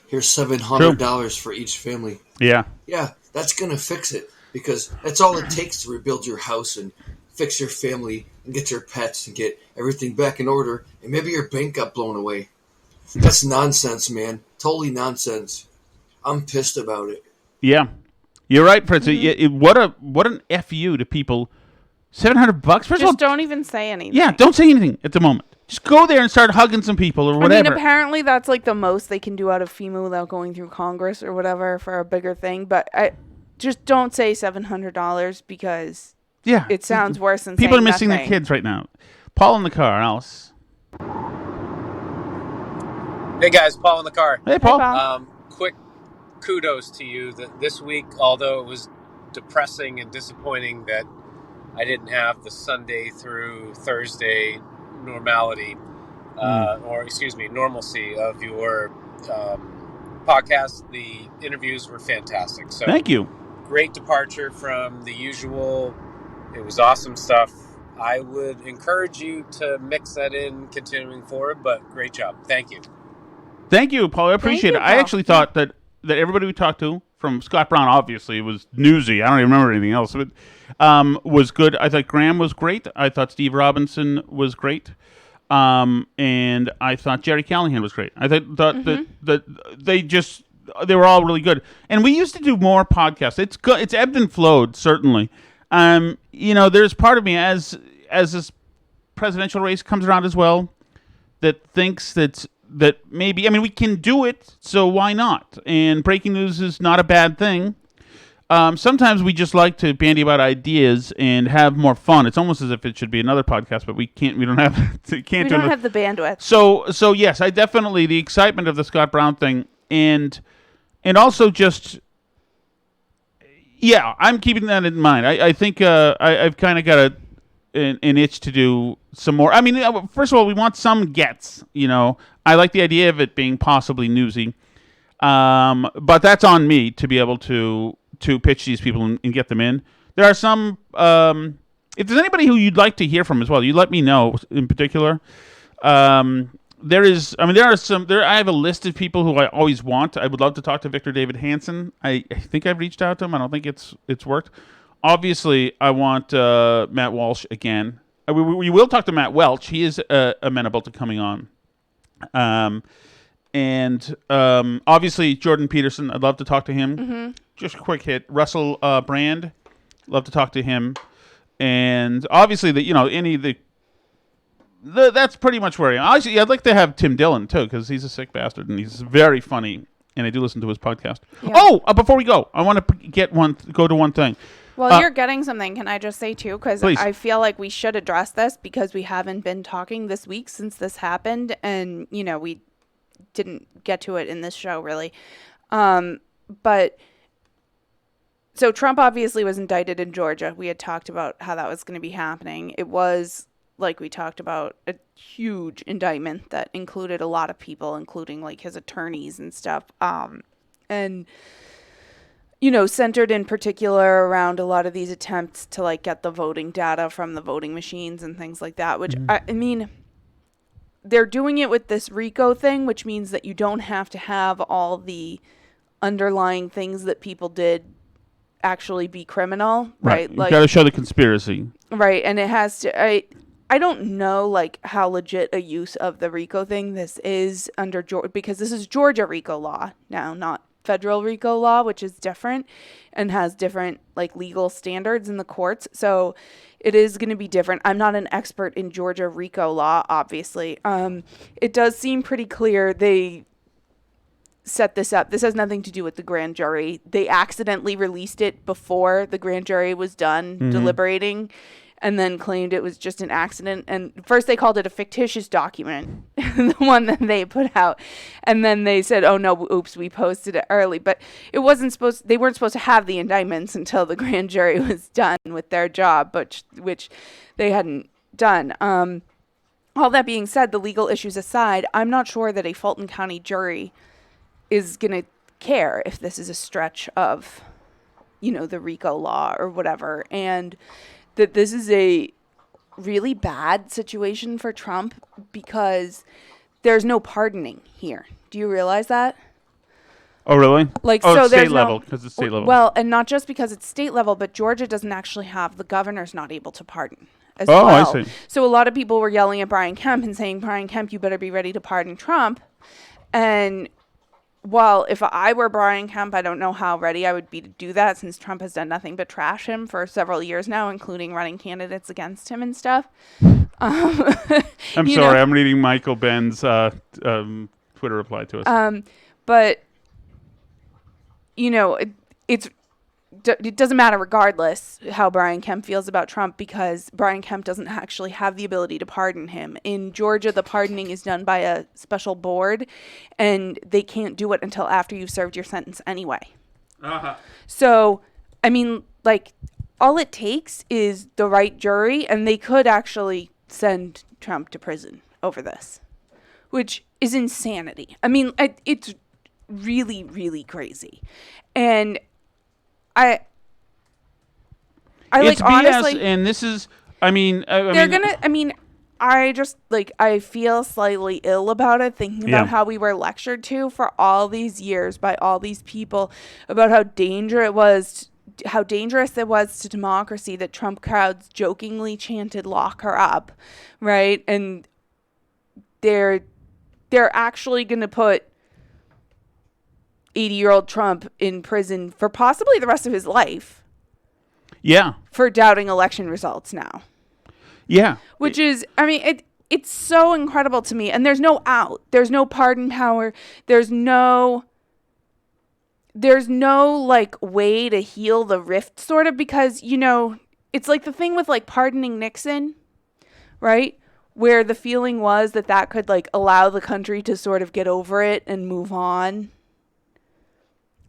Here's $700 for each family. Yeah. Yeah, that's going to fix it because that's all it takes to rebuild your house and fix your family and get your pets and get everything back in order. And maybe your bank got blown away. That's nonsense, man. Totally nonsense. I'm pissed about it. Yeah. You're right, Fritz. What an FU to people. $700? First of all, don't even say anything. Yeah, don't say anything at the moment. Just go there and start hugging some people or whatever. I mean, apparently that's like the most they can do out of FEMA without going through Congress or whatever for a bigger thing. But I just don't say $700 because it sounds worse than people saying are missing nothing. their kids right now. Paul in the car, Alice. Hey guys, Paul in the car. Hey, Paul. Quick kudos to you that this week, although it was depressing and disappointing that I didn't have the Sunday through Thursday normalcy of your podcast. The interviews were fantastic. So thank you. Great departure from the usual. It was awesome stuff. I would encourage you to mix that in continuing forward, but great job. Thank you. Thank you, Paul. I appreciate it. I actually thought that everybody we talked to, from Scott Brown, obviously, was newsy. I don't even remember anything else. But was good. I thought Graham was great. I thought Steve Robinson was great. And I thought Jerry Callahan was great. I thought that they were all really good. And we used to do more podcasts. It's good. It's ebbed and flowed, certainly. There's part of me as this presidential race comes around as well that thinks that maybe, we can do it, so why not? And breaking news is not a bad thing. Sometimes we just like to bandy about ideas and have more fun. It's almost as if it should be another podcast, but we can't. We don't have. We don't have the bandwidth. So yes, I definitely the excitement of the Scott Brown thing, and also just I'm keeping that in mind. I think I've kind of got an itch to do some more. First of all, we want some gets. I like the idea of it being possibly newsy, but that's on me to be able to pitch these people and get them in. There are some. If there's anybody who you'd like to hear from as well, you let me know in particular. There is. There are some. I have a list of people who I always want. I would love to talk to Victor David Hansen. I think I've reached out to him. I don't think it's worked. Obviously, I want Matt Walsh again. We will talk to Matt Welch. He is amenable to coming on. And obviously Jordan Peterson. I'd love to talk to him. Mm-hmm. Just a quick hit. Russell Brand. Love to talk to him. And obviously that's pretty much where I am. Actually, I'd like to have Tim Dillon too, because he's a sick bastard and he's very funny, and I do listen to his podcast. Yeah. Before we go, I want to go to one thing. Well, you're getting something. Can I just say too? Because I feel like we should address this because we haven't been talking this week since this happened, and we didn't get to it in this show really. But so Trump obviously was indicted in Georgia. We had talked about how that was going to be happening. It was, like we talked about, a huge indictment that included a lot of people, including like his attorneys and stuff. And centered in particular around a lot of these attempts to like get the voting data from the voting machines and things like that, which they're doing it with this RICO thing, which means that you don't have to have all the underlying things that people did actually be criminal, right? You got to show the conspiracy. Right, and it has to I don't know like how legit a use of the RICO thing this is under Georgia, because this is Georgia RICO law now, not federal RICO law, which is different and has different like legal standards in the courts. So it is going to be different. I'm not an expert in Georgia RICO law, obviously. It does seem pretty clear they set this up. This has nothing to do with the grand jury. They accidentally released it before the grand jury was done deliberating. and then claimed it was just an accident. And first they called it a fictitious document, the one that they put out. And then they said, oh no, oops, we posted it early. But they weren't supposed to have the indictments until the grand jury was done with their job, which they hadn't done. All that being said, the legal issues aside, I'm not sure that a Fulton County jury is going to care if this is a stretch of, the RICO law or whatever. And that this is a really bad situation for Trump because there's no pardoning here. Do you realize that? Oh, really? So it's state level, because it's state level. Well, and not just because it's state level, but Georgia doesn't actually have, the governor's not able to pardon as well. I see. So a lot of people were yelling at Brian Kemp and saying, Brian Kemp, you better be ready to pardon Trump. And well, if I were Brian Kemp, I don't know how ready I would be to do that since Trump has done nothing but trash him for several years now, including running candidates against him and stuff. I'm sorry, I'm reading Michael Ben's Twitter reply to us. But, it doesn't matter regardless how Brian Kemp feels about Trump because Brian Kemp doesn't actually have the ability to pardon him. In Georgia, the pardoning is done by a special board, and they can't do it until after you've served your sentence anyway. Uh-huh. So, all it takes is the right jury, and they could actually send Trump to prison over this, which is insanity. It's really, really crazy. And it's BS, honestly, and this is, I feel slightly ill about it, thinking about how we were lectured to for all these years by all these people about how dangerous it was to democracy that Trump crowds jokingly chanted "lock her up," right? And they're actually going to put 80-year-old Trump in prison for possibly the rest of his life. Yeah. For doubting election results now. Yeah. Which is, it's so incredible to me. And there's no out. There's no pardon power. There's no way to heal the rift, sort of, because, it's like the thing with pardoning Nixon, right? Where the feeling was that could allow the country to sort of get over it and move on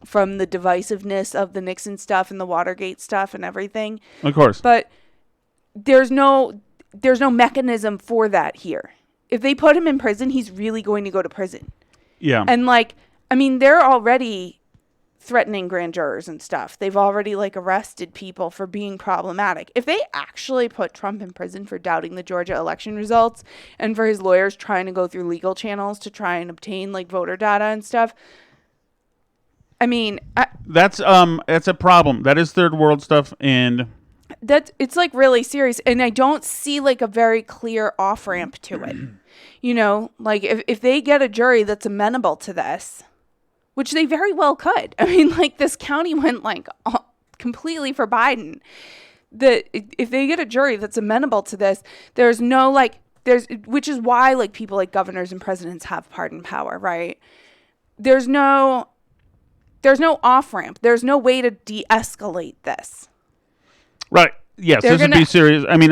from the divisiveness of the Nixon stuff and the Watergate stuff and everything. Of course. But there's no mechanism for that here. If they put him in prison, he's really going to go to prison. Yeah. And they're already threatening grand jurors and stuff. They've already arrested people for being problematic. If they actually put Trump in prison for doubting the Georgia election results and for his lawyers trying to go through legal channels to try and obtain voter data and stuff, that's a problem. That is third world stuff, and it's really serious. And I don't see a very clear off ramp to it. If they get a jury that's amenable to this, which they very well could. This county went completely for Biden. If they get a jury that's amenable to this, there's no which is why people like governors and presidents have pardon power, right? There's no off-ramp. There's no way to de-escalate this. Right. Yes, this would be serious. I don't...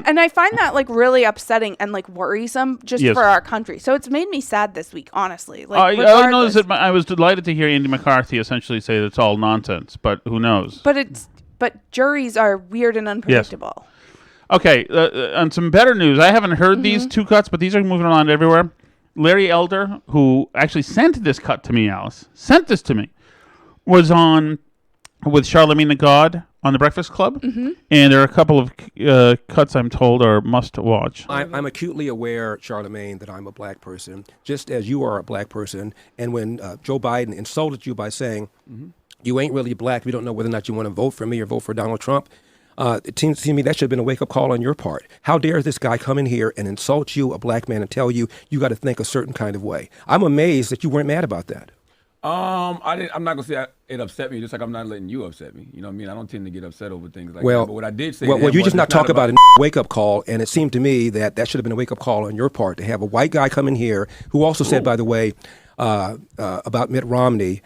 And I find that, really upsetting and, worrisome just for our country. So it's made me sad this week, honestly. I was delighted to hear Andy McCarthy essentially say that it's all nonsense, but who knows? But juries are weird and unpredictable. Yes. Okay, on some better news, I haven't heard these two cuts, but these are moving around everywhere. Larry Elder, who actually sent this cut to me, Alice, was on with Charlemagne the God on the Breakfast Club, and there are a couple of cuts I'm told are must watch. I'm acutely aware, Charlemagne, that I'm a black person, just as you are a black person. And when Joe Biden insulted you by saying, you ain't really black, we don't know whether or not you want to vote for me or vote for Donald Trump, it seems to me that should have been a wake-up call on your part. How dare this guy come in here and insult you, a black man, and tell you got to think a certain kind of way? I'm amazed that you weren't mad about that. I'm not gonna say it upset me, just like I'm not letting you upset me. You know what I mean? I don't tend to get upset over things like that. But what I did say, well, you just not talk about a wake-up call, and it seemed to me that should have been a wake-up call on your part to have a white guy come in here who also said, by the way, about Mitt Romney.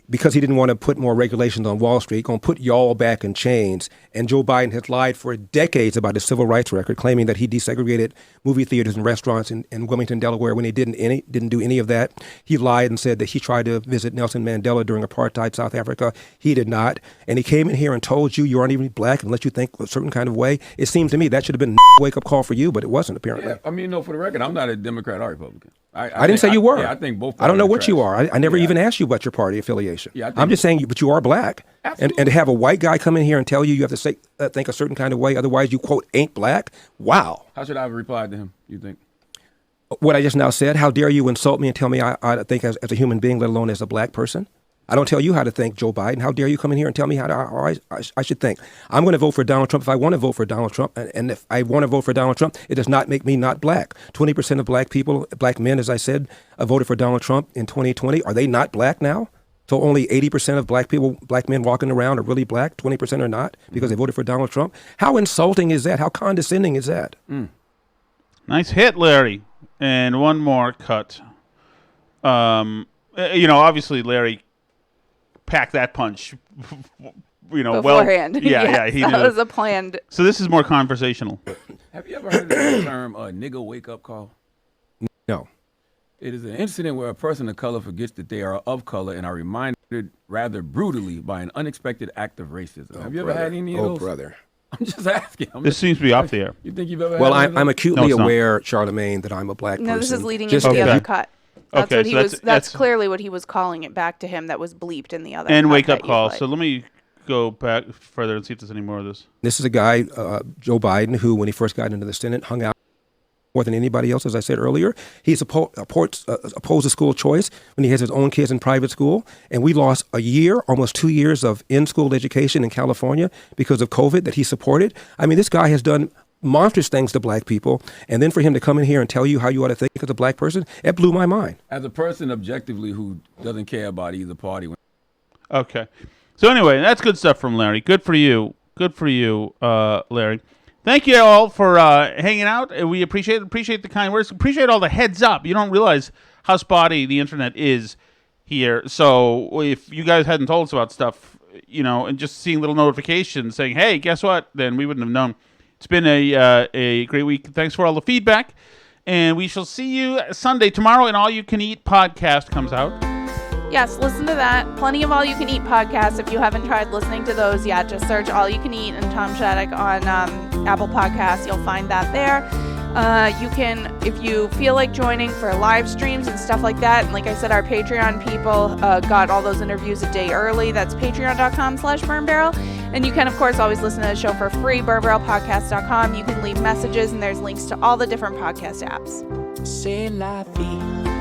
because he didn't want to put more regulations on Wall Street, going to put y'all back in chains. And Joe Biden has lied for decades about his civil rights record, claiming that he desegregated movie theaters and restaurants in Wilmington, Delaware, when he didn't do any of that. He lied and said that he tried to visit Nelson Mandela during apartheid South Africa. He did not. And he came in here and told you aren't even black and let you think a certain kind of way. It seems to me that should have been a wake-up call for you, but it wasn't, apparently. Yeah, I mean, for the record, I'm not a Democrat or Republican. I didn't say you were. Yeah, I think both. I don't know what you are. I never even asked you about your party affiliation. Yeah, I'm just saying, but you are black. And to have a white guy come in here and tell you have to say, think a certain kind of way, otherwise you, quote, ain't black? Wow. How should I have replied to him, you think? What I just now said, how dare you insult me and tell me I think as a human being, let alone as a black person? I don't tell you how to think, Joe Biden. How dare you come in here and tell me how I should think? I'm going to vote for Donald Trump if I want to vote for Donald Trump. And if I want to vote for Donald Trump, it does not make me not black. 20% of black people, black men, as I said, voted for Donald Trump in 2020. Are they not black now? So only 80% of black men walking around are really black, 20% are not because they voted for Donald Trump? How insulting is that? How condescending is that? Nice hit, Larry. And one more cut. Obviously, Larry packed that punch, beforehand. Well, yeah, he knew. That was a planned. So this is more conversational. Have you ever heard of the term nigga wake-up call? No. It is an incident where a person of color forgets that they are of color and are reminded rather brutally by an unexpected act of racism. Have you ever had any of those? Oh, brother. I'm just asking. This seems to be up there. You think you've ever Well, had I'm acutely aware, Charlemagne, that I'm a black person. No, this is leading into the other cut. That's what he was. That's clearly what he was calling it back to him. That was bleeped in the other. And wake up call. So let me go back further and see if there's any more of this. This is a guy, Joe Biden, who, when he first got into the Senate, hung out more than anybody else, as I said earlier. He's opposed to school choice when he has his own kids in private school. And we lost a year, almost 2 years of in-school education in California because of COVID that he supported. I mean, this guy has done monstrous things to black people, and then for him to come in here and tell you how you ought to think as a black person, it blew my mind. As a person objectively who doesn't care about either party. Okay. So anyway, that's good stuff from Larry. Good for you. Good for you, Larry. Thank you all for hanging out. We appreciate the kind words. Appreciate all the heads up. You don't realize how spotty the internet is here. So if you guys hadn't told us about stuff, and just seeing little notifications saying, hey, guess what? Then we wouldn't have known. It's been a great week. Thanks for all the feedback. And we shall see you Sunday. Tomorrow, an All You Can Eat podcast comes out. Yes, listen to that. Plenty of All You Can Eat podcasts. If you haven't tried listening to those yet, just search All You Can Eat and Tom Shattuck on Apple Podcasts. You'll find that there. You can, if you feel like joining for live streams and stuff like that, and like I said, our Patreon people got all those interviews a day early. That's patreon.com/burnbarrel. And you can, of course, always listen to the show for free, burnbarrelpodcast.com. You can leave messages, and there's links to all the different podcast apps. C'est la vie.